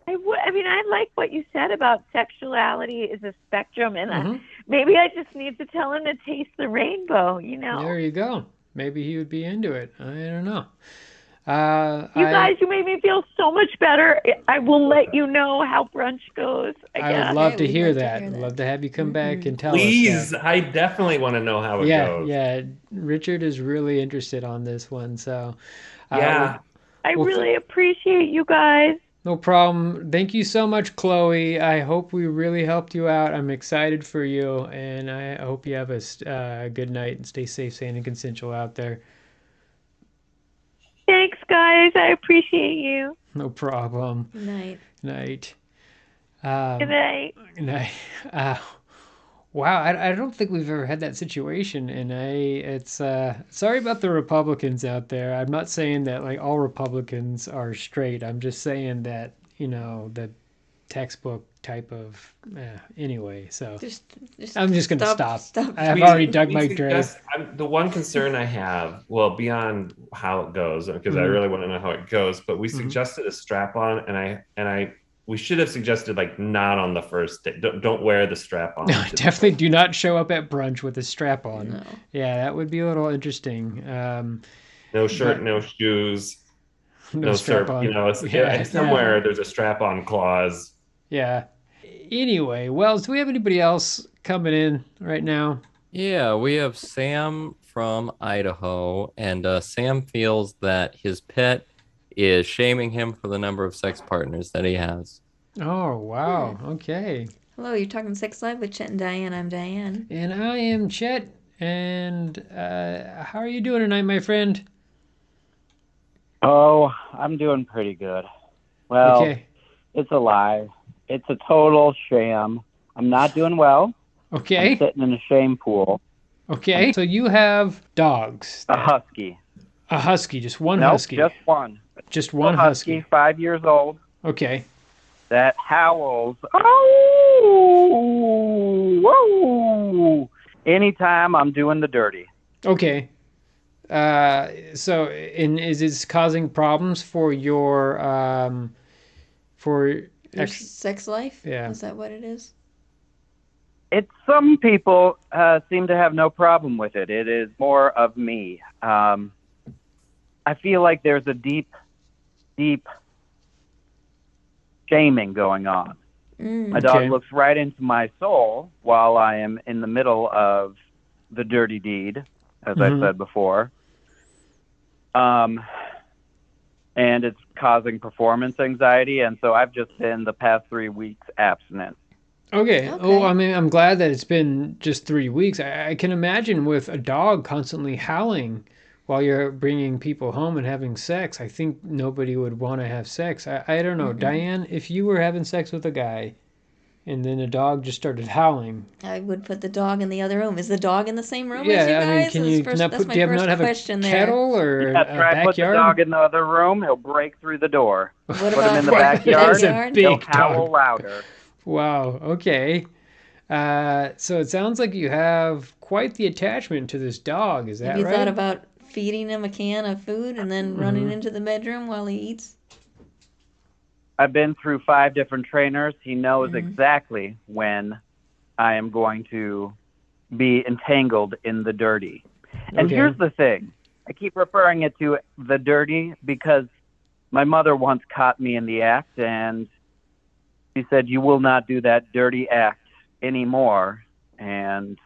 E: I mean, I like what you said about sexuality is a spectrum, and
B: Mm-hmm.
E: maybe I just need to tell him to taste the rainbow.
B: There you go. Maybe he would be into it. I don't know.
E: You guys, you made me feel so much better. I will let you know how brunch goes. I
B: I
E: guess.
B: would love
A: Yeah,
B: to
A: we'd
B: hear
A: love to
B: that.
A: hear
B: I'd
A: that.
B: love to have you come back and tell us.
D: Please,
B: that.
D: I definitely want to know how it
B: Yeah,
D: goes.
B: yeah. Richard is really interested on this one, so
D: Yeah.
E: I
B: Well,
E: really appreciate you guys.
B: no problem. Thank you so much, Chloe. I hope we really helped you out. I'm excited for you, and I hope you have a good night and stay safe, sane, and consensual out there.
E: Thanks, guys. I appreciate you.
B: No problem.
A: Night.
B: Night.
E: Good night.
B: Night. Wow, I don't think we've ever had that situation, and it's sorry about the Republicans out there. I'm not saying that like all Republicans are straight. I'm just saying that the textbook type of anyway. So
A: Just
B: I'm just gonna stop.
A: Stop.
B: I've
D: We-
B: already dug
D: we
B: my grave.
D: suggest- the one concern I have, well, beyond how it goes, because I
B: Mhm.
D: really want to know how it goes, but we suggested a strap on, and we should have suggested like not on the first day. Don't wear the strap on.
B: No, definitely do not show up at brunch with a strap on.
A: No.
B: Yeah, that would be a little interesting.
D: No shirt, no shoes,
B: No
D: strap
B: strap on.
D: on.
B: Yeah,
D: Somewhere there's a strap on clause.
B: yeah. Anyway, Wells, do we have anybody else coming in right now?
C: Yeah, we have Sam from Idaho, and Sam feels that his pet is shaming him for the number of sex partners that he has.
B: Oh, wow. Okay.
A: Hello, you're talking Sex Live with Chet and Diane. I'm Diane.
B: And I am Chet. And how are you doing tonight, my friend?
F: Oh, I'm doing pretty good. Well,
B: Okay.
F: It's a lie. It's a total sham. I'm not doing well. I'm
B: Okay.
F: sitting in a shame pool.
B: Okay. So you have dogs.
F: A husky.
B: A husky, just one
F: Nope,
B: husky.
F: just one.
B: Just
F: A
B: one husky.
F: 5 years old,
B: Okay.
F: that howls. Oh, whoa! Anytime I'm doing the dirty.
B: Okay. And is this causing problems for your
A: Your sex life?
B: Yeah.
A: Is that what it is?
F: Some people seem to have no problem with it. It is more of me. I feel like there's a deep shaming going on. My dog
B: Okay.
F: looks right into my soul while I am in the middle of the dirty deed, as I said before. And it's causing performance anxiety, and so I've just been the past 3 weeks abstinent.
B: Okay.
A: Okay.
B: Oh, I mean, I'm glad that it's been just 3 weeks. I can imagine with a dog constantly howling while you're bringing people home and having sex. I think nobody would want to have sex. I don't know. Diane, if you were having sex with a guy and then a dog just started howling.
A: I would put the dog in the other room. Is the dog in the same room as you
B: Yeah,
A: guys?
B: I mean, can you
A: That's
B: not
A: that's
B: put,
A: my
B: do you
A: first
B: not have a
A: question there.
B: kettle or
F: Yeah,
B: a
F: try to put the
B: backyard?
F: dog in the other room, he'll break through the door.
A: What
F: Put him
A: about
F: in the
B: That's
F: backyard,
B: a
A: backyard?
F: he'll
B: big
F: howl
B: dog.
F: louder.
B: Wow. Okay. So it sounds like you have quite the attachment to this dog. Is that
A: Have you
B: right?
A: thought about feeding him a can of food and then running into the bedroom while he eats?
F: I've been through 5 different trainers. He knows exactly when I am going to be entangled in the dirty. And
B: Okay.
F: here's the thing. I keep referring it to the dirty because my mother once caught me in the act, and she said, "You will not do that dirty act anymore." And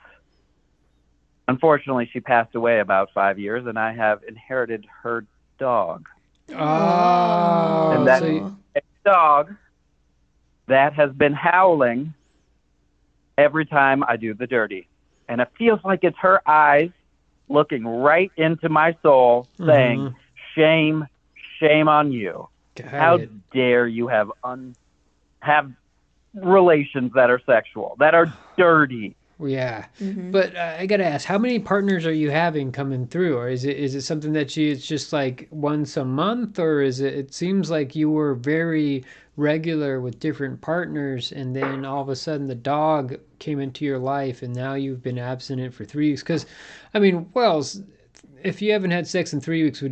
F: unfortunately, she passed away about 5 years, and I have inherited her dog.
B: Oh,
F: And that
B: so you-
F: dog that has been howling every time I do the dirty. And it feels like it's her eyes looking right into my soul saying, shame, shame on you.
B: got
F: How
B: it.
F: dare you have relations that are sexual, that are dirty.
B: Yeah, but I gotta ask, how many partners are you having coming through, or is it something that it's just like once a month, or is it? It seems like you were very regular with different partners, and then all of a sudden the dog came into your life, and now you've been abstinent for 3 weeks. Because, I mean, Wells, if you haven't had sex in 3 weeks, would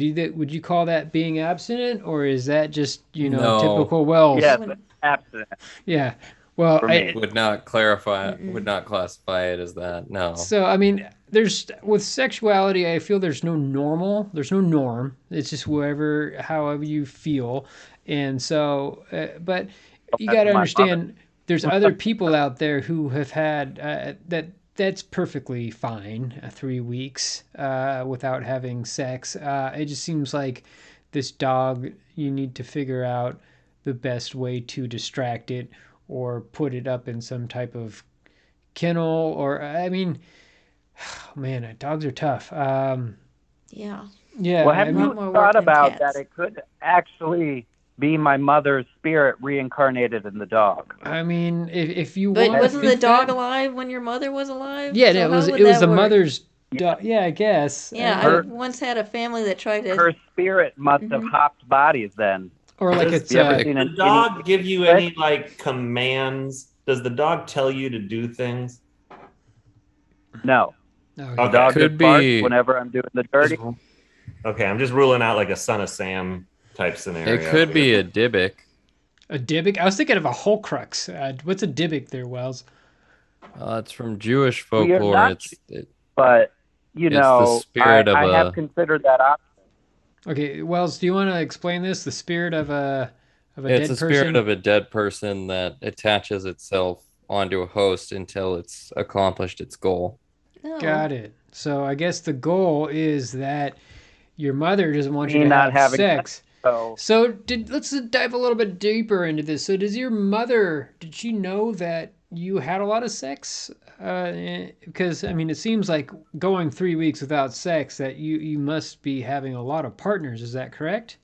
B: you call that being abstinent, or is that just
C: No.
B: typical Wells?
F: Yes, abstinent.
B: Yeah. Well,
F: For me.
C: Would not classify it as that. No.
B: So, I mean, with sexuality, I feel there's no normal, there's no norm. It's just however you feel. And so, but you got to understand there's other people out there who have had that's perfectly fine, 3 weeks without having sex. It just seems like this dog, you need to figure out the best way to distract it or put it up in some type of kennel, or I mean, man, dogs are tough.
A: Yeah.
B: Yeah.
F: Well, have
B: I
F: you
B: mean,
A: more work
F: thought
A: than
F: about
A: cats.
F: that it could actually be my mother's spirit reincarnated in the dog?
B: I mean, if you
A: But
B: want,
A: wasn't the
B: think
A: dog
B: that-
A: alive when your mother was alive?
B: Yeah,
A: So
B: no,
A: how would
B: it was
A: that
B: the
A: work?
B: mother's dog. Yeah, I guess.
A: Yeah,
F: Her-
A: I once had a family that tried to.
F: Her spirit must have hopped bodies then.
B: Or like
D: Does
B: it's
F: You ever
D: Does
F: seen
D: the
F: an-
D: dog give you
F: What?
D: any like commands? Does the dog tell you to do things?
F: No.
B: okay.
F: The dog
C: Could
F: just barks
C: be-
F: whenever I'm doing the dirty.
D: Okay, I'm just ruling out like a Son of Sam type scenario.
C: It could be a Dybbuk.
B: A Dybbuk. I was thinking of a Horcrux. What's a Dybbuk there, Wells?
C: It's from Jewish
F: We are
C: folklore.
F: not- But,
C: It's the spirit of
F: I
C: a-
F: have considered that option.
B: Okay, Wells, do you want to explain this? The spirit of a of a
C: It's
B: dead
C: a spirit
B: person?
C: of a dead person that attaches itself onto a host until it's accomplished its goal.
A: No.
B: Got it. So I guess the goal is that your mother doesn't want you
F: Me
B: to
F: not
B: have
F: having
B: sex.
F: So
B: Let's dive a little bit deeper into this. So does your mother, did she know that you had a lot of sex? Because I mean, it seems like going 3 weeks without sex that you must be having a lot of partners. Is that correct?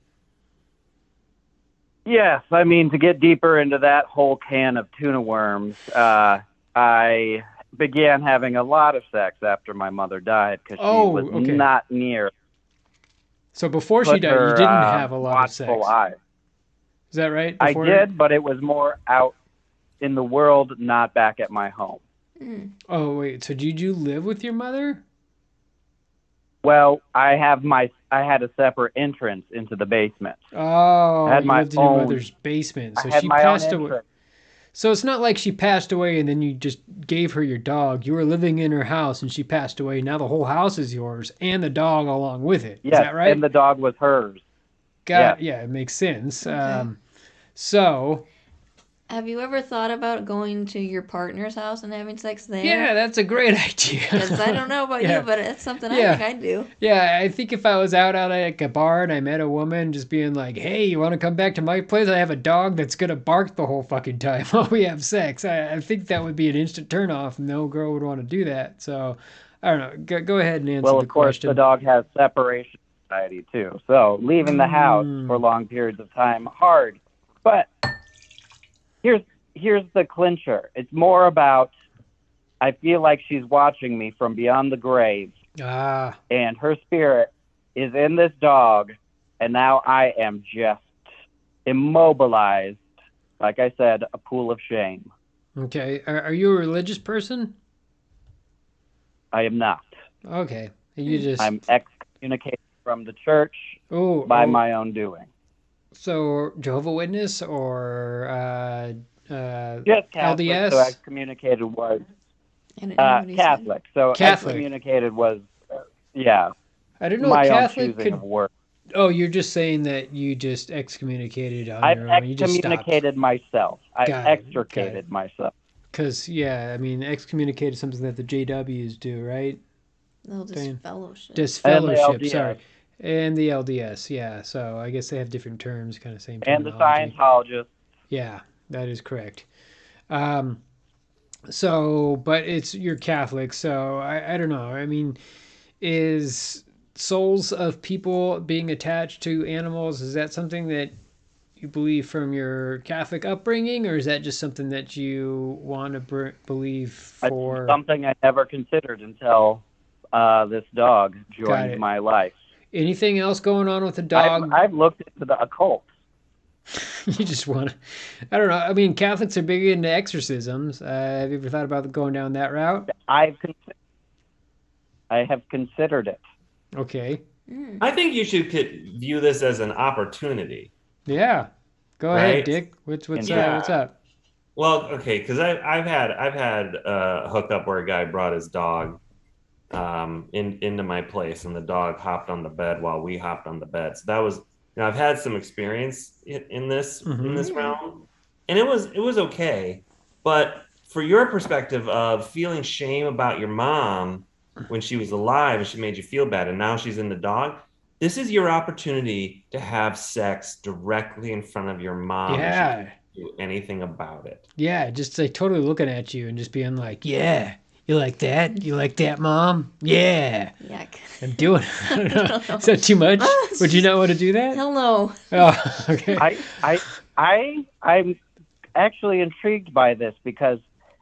F: yes, I mean, to get deeper into that whole can of tuna worms, I began having a lot of sex after my mother died because she
B: Oh,
F: was
B: okay.
F: not near.
B: So before she
F: Put
B: died, you
F: her
B: didn't have a lot of
F: watchful
B: sex.
F: eye.
B: Is that right?
F: I
B: Before...
F: did, but it was more out in the world, not back at my home.
B: Oh, wait. So did you live with your mother?
F: Well, I had a separate entrance into the basement.
B: Oh,
F: I had
B: you
F: my
B: lived in your
F: own-
B: mother's basement. So
F: I had
B: she
F: my own
B: passed away.
F: entrance.
B: So it's not like she passed away and then you just gave her your dog. You were living in her house and she passed away. Now the whole house is yours and the dog along with it. Is
F: Yes,
B: that right?
F: and the dog was hers.
B: Yeah, it makes sense.
A: Okay.
B: So,
A: Have you ever thought about going to your partner's house and having sex there?
B: yeah, that's a great idea.
A: Because I don't know about
B: Yeah.
A: you, but it's something I
B: Yeah.
A: think I'd do.
B: Yeah, I think if I was out at like a bar and I met a woman just being like, hey, you want to come back to my place? I have a dog that's going to bark the whole fucking time while we have sex. I think that would be an instant turnoff. No girl would want to do that. So, I don't know. Go ahead and answer
F: Well,
B: the
F: of course,
B: question.
F: the dog has separation anxiety too. So leaving the house
B: Mm.
F: for long periods of time, hard. But here's the clincher. It's more about I feel like she's watching me from beyond the grave,
B: Ah,
F: and her spirit is in this dog, and now I am just immobilized. Like I said, a pool of shame.
B: okay. Are you a religious person?
F: I am not.
B: Okay. You just...
F: I'm excommunicated from the church by my own doing.
B: So Jehovah Witness or
F: Just Catholic,
B: LDS?
F: so excommunicated was
A: I didn't know what he said.
F: Catholic. So
B: Catholic.
F: excommunicated was, yeah,
B: I didn't know
F: my own
B: Catholic
F: choosing
B: could...
F: of words.
B: Oh, you're just saying that you just excommunicated on
F: I've
B: your own. You just stopped.
F: excommunicated myself. I've
B: Got it,
F: extricated myself.
B: Because, yeah, I mean, excommunicate is something that the JWs do, right?
A: They'll just
B: Diane.
A: fellowship.
F: And the
B: Disfellowship,
F: LDS.
B: sorry. And the LDS, yeah. So I guess they have different terms, kind of same
F: And the
B: terminology.
F: Scientologists.
B: Yeah, that is correct. But you're Catholic, so I don't know. I mean, is souls of people being attached to animals, is that something that you believe from your Catholic upbringing, or is that just something that you want to believe for...
F: It's something I never considered until this dog
B: Got
F: joined
B: it.
F: my life.
B: Anything else going on with the dog?
F: I've looked into the occult.
B: You just want to... I don't know. I mean, Catholics are big into exorcisms. Have you ever thought about going down that route?
F: I have considered it.
B: Okay.
D: I think you should view this as an opportunity.
B: Yeah. Go ahead,
D: Right?
B: Dick. What's
D: Yeah.
B: what's up?
D: Well, okay, because I've had a hookup where a guy brought his dog into my place, and the dog hopped on the bed while we hopped on the bed. So that was, I've had some experience in this realm, and it was okay. But for your perspective of feeling shame about your mom when she was alive and she made you feel bad, and now she's in the dog, this is your opportunity to have sex directly in front of your mom.
B: Yeah.
D: And she can't do anything about it.
B: Yeah, just like totally looking at you and just being like, yeah, you like that? You like that, Mom? Yeah.
A: Yuck.
B: I'm doing it. I don't know. Is that too much? Would you not want to do that?
A: Hell no.
B: Oh, okay.
F: I'm actually intrigued by this because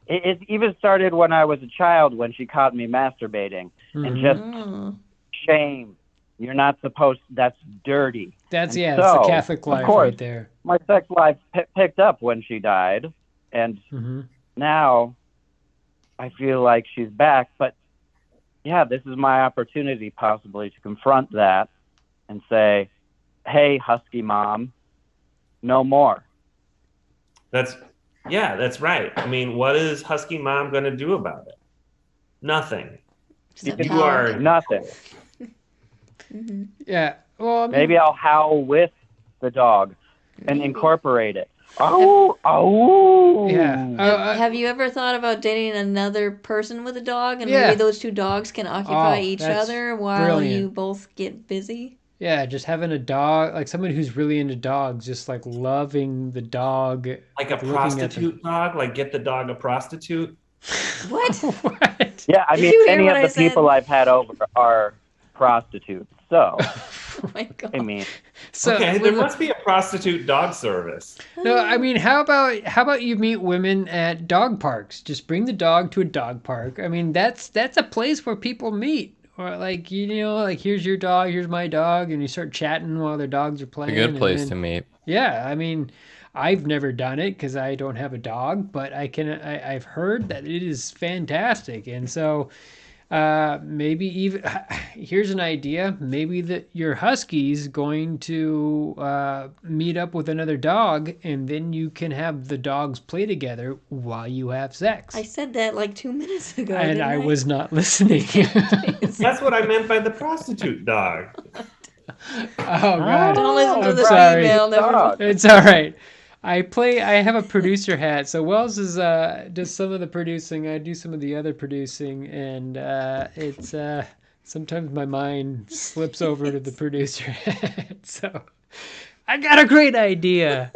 F: it even started when I was a child when she caught me masturbating and just
A: Oh.
F: shame. You're not supposed. That's dirty.
B: That's,
F: And
B: yeah, that's the
F: so,
B: Catholic
F: of
B: life
F: course,
B: right there.
F: My sex life picked up when she died, and now I feel like she's back. But yeah, this is my opportunity possibly to confront that and say, "Hey, husky mom, no more."
D: That's right. I mean, what is husky mom going to do about it? Nothing.
A: Except
D: You
A: howl.
D: are
F: Nothing.
B: Yeah. Well, I mean,
F: Maybe I'll howl with the dog. and incorporate it. Oh.
B: Yeah.
A: Have you ever thought about dating another person with a dog, and
B: Yeah.
A: maybe those two dogs can occupy each
B: that's
A: other while
B: brilliant.
A: you both get busy?
B: Yeah, just having a dog, like someone who's really into dogs, just like loving the dog.
D: Like a
B: looking at them.
D: prostitute dog? Like get the dog a prostitute?
A: What?
B: What?
F: Yeah, I
A: Did
F: mean,
A: you hear
F: any
A: what
F: of
A: I
F: the people
A: said?
F: I've had over are prostitutes. So,
A: Oh my god.
F: I mean,
B: So
D: Okay, there must be a prostitute dog service.
B: no, I mean, how about you meet women at dog parks? Just bring the dog to a dog park. I mean, that's a place where people meet. Or like like here's your dog, here's my dog, and you start chatting while their dogs are
C: A
B: playing.
C: good
B: and
C: place
B: then-
C: to meet.
B: Yeah, I mean, I've never done it because I don't have a dog, but I've heard that it is fantastic, and so maybe even here's an idea. Maybe that your husky's going to meet up with another dog, and then you can have the dogs play together while you have sex.
A: I said that like 2 minutes ago.
B: And
A: didn't
B: I was not listening.
D: That's what I meant by the prostitute dog.
B: Oh God!
A: Don't listen to
B: I'm
A: this
B: sorry.
A: email. Never
F: dog.
B: It's all right. I have a producer hat, so Wells does some of the producing. I do some of the other producing, and it's sometimes my mind slips over to the producer hat. So I got a great idea.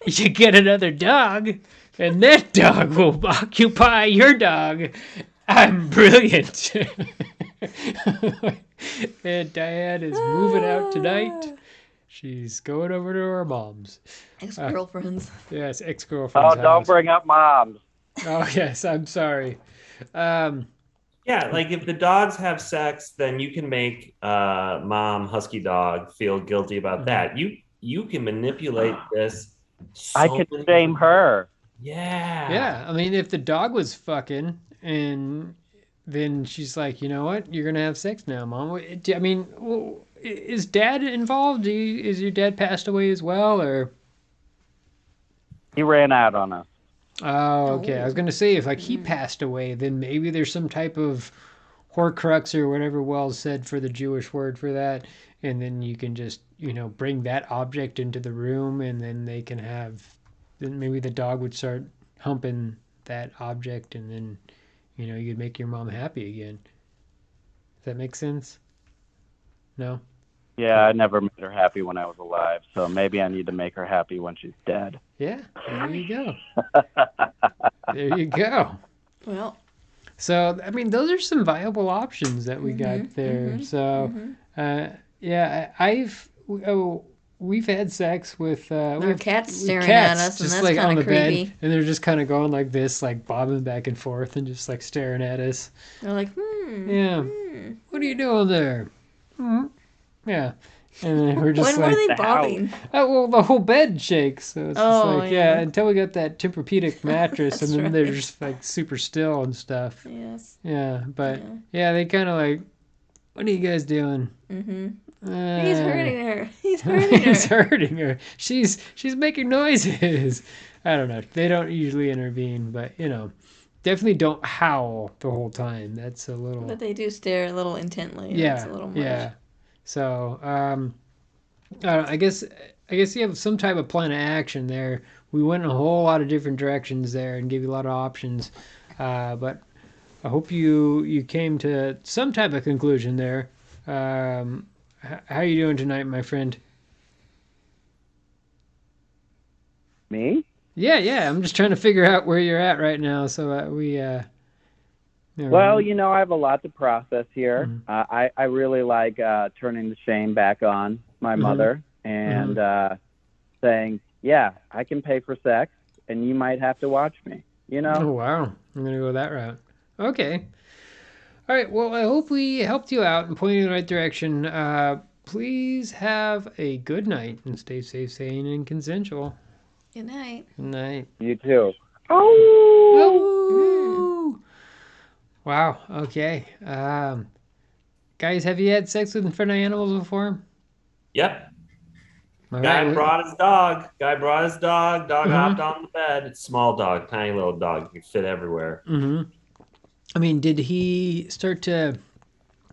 B: You get another dog, and that dog will occupy your dog. I'm brilliant. And Diane is moving out tonight. She's going over to her mom's.
A: Ex-girlfriends.
B: Yes, ex-girlfriend's
F: oh, don't
B: house.
F: bring up moms.
B: Oh, yes, I'm sorry.
D: Yeah, like if the dogs have sex, then you can make mom husky dog feel guilty about that. You can manipulate this.
F: I could shame her.
D: Yeah.
B: Yeah, I mean, if the dog was fucking and then she's like, you know what, you're going to have sex now, Mom. I mean, is Dad involved? Is your dad passed away as well, or?
F: He ran out on us.
B: Oh, okay. I was going to say, if like he passed away, then maybe there's some type of Horcrux or whatever Wells said for the Jewish word for that. And then you can just, bring that object into the room, and then they can then maybe the dog would start humping that object, and then, you'd make your mom happy again. Does that make sense? No?
F: Yeah, I never made her happy when I was alive, so maybe I need to make her happy when she's dead.
B: Yeah, there you go. There you go.
A: Well,
B: So, I mean, those are some viable options that we got there. So, yeah, we've had sex with
A: our cat's staring
B: cats
A: at us, and
B: just
A: that's
B: like on
A: kind
B: the
A: of creepy.
B: bed, and they're just kind of going like this, like bobbing back and forth, and just like staring at us.
A: They're like,
B: Yeah, what are you doing there? Yeah, and then we're just
A: When
B: like,
A: were they bobbing?
B: oh, well, the whole bed shakes. So it's just
A: Oh,
B: like,
A: yeah.
B: until we got that Tempur-Pedic mattress, and
A: That's
B: then they're
A: right.
B: just like super still and stuff.
A: Yes.
B: Yeah, but yeah, they kind of like, what are you guys doing?
A: Mm-hmm.
B: Uh,
A: He's hurting her. He's hurting her.
B: He's hurting her. She's making noises. I don't know. They don't usually intervene, but definitely don't howl the whole time. That's a little.
A: But they do stare a little intently.
B: Yeah,
A: That's a little much.
B: yeah. So, I guess you have some type of plan of action there. We went in a whole lot of different directions there and gave you a lot of options, but I hope you came to some type of conclusion there. How are you doing tonight, my friend?
F: Me?
B: Yeah. I'm just trying to figure out where you're at right now, so that we.
F: Well, I have a lot to process here.
B: Mm-hmm.
F: I really like turning the shame back on my mother and saying, yeah, I can pay for sex, and you might have to watch me.
B: Oh, wow. I'm going to go that route. Okay. All right. Well, I hope we helped you out and pointed you in the right direction. Please have a good night and stay safe, sane, and consensual.
A: Good night.
B: Good night.
F: You too.
B: Oh! Wow. Okay. Guys, have you had sex with in front of animals before?
D: Yep.
B: All
D: Guy
B: right.
D: brought his dog. Dog hopped on the bed. It's a small dog, tiny little dog. You can fit everywhere.
B: Mm-hmm. I mean, did he start to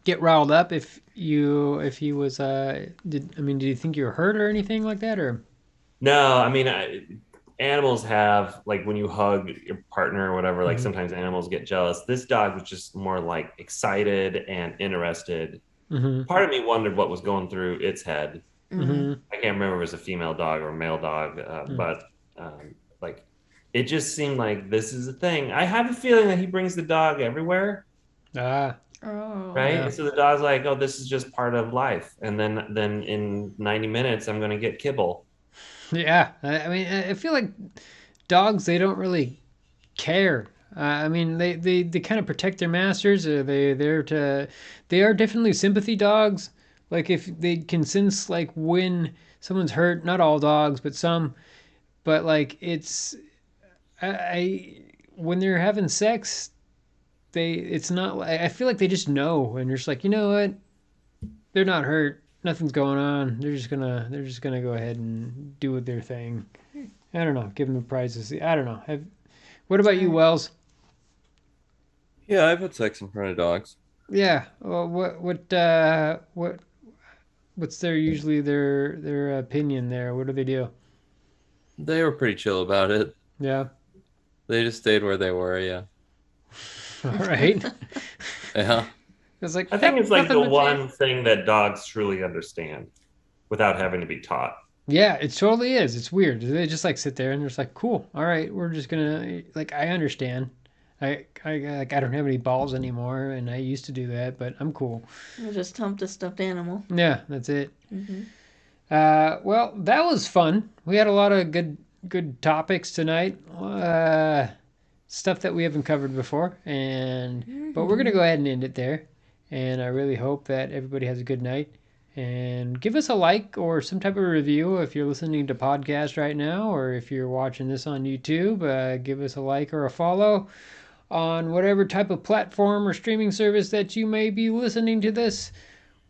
B: get riled up if he was did you think you were hurt or anything like that, or?
D: No, I mean, animals have, like, when you hug your partner or whatever, like sometimes animals get jealous. This dog was just more like excited and interested. Part of me wondered what was going through its head. I can't remember if it was a female dog or a male dog, but like, it just seemed like this is a thing. I have a feeling that he brings the dog everywhere,
B: Ah,
D: right?
B: yeah.
D: And so the dog's like, "Oh, this is just part of life." And then in 90 minutes, I'm gonna get kibble.
B: Yeah. I mean, I feel like dogs, they don't really care. I mean, they kind of protect their masters. They are definitely sympathy dogs. Like if they can sense like when someone's hurt, not all dogs, but some. But like I when they're having sex, it's not. I feel like they just know, and you're just like, you know what? They're not hurt. Nothing's going on. They're just gonna go ahead and do their thing. I don't know. Give them the prizes. I don't know. What about you, Wells?
C: Yeah, I've had sex in front of dogs.
B: Yeah. Well, what's their opinion there? What do they do?
C: They were pretty chill about it.
B: Yeah.
C: They just stayed where they were, yeah.
B: All right.
C: Yeah.
B: It's like
D: I think it's like the
B: nothing much.
D: one thing that dogs truly understand without having to be taught.
B: Yeah, it totally is. It's weird. They just like sit there and they're just like, cool. All right, we're just gonna like. I understand. Like I don't have any balls anymore, and I used to do that, but I'm cool.
A: You just humped a stuffed animal.
B: Yeah, that's it. Well, that was fun. We had a lot of good topics tonight. Stuff that we haven't covered before, but we're gonna go ahead and end it there. And I really hope that everybody has a good night. And give us a like or some type of review if you're listening to podcast right now, or if you're watching this on YouTube. Give us a like or a follow on whatever type of platform or streaming service that you may be listening to this.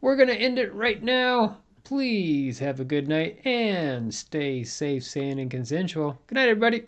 B: We're going to end it right now. Please have a good night and stay safe, sane, and consensual. Good night, everybody.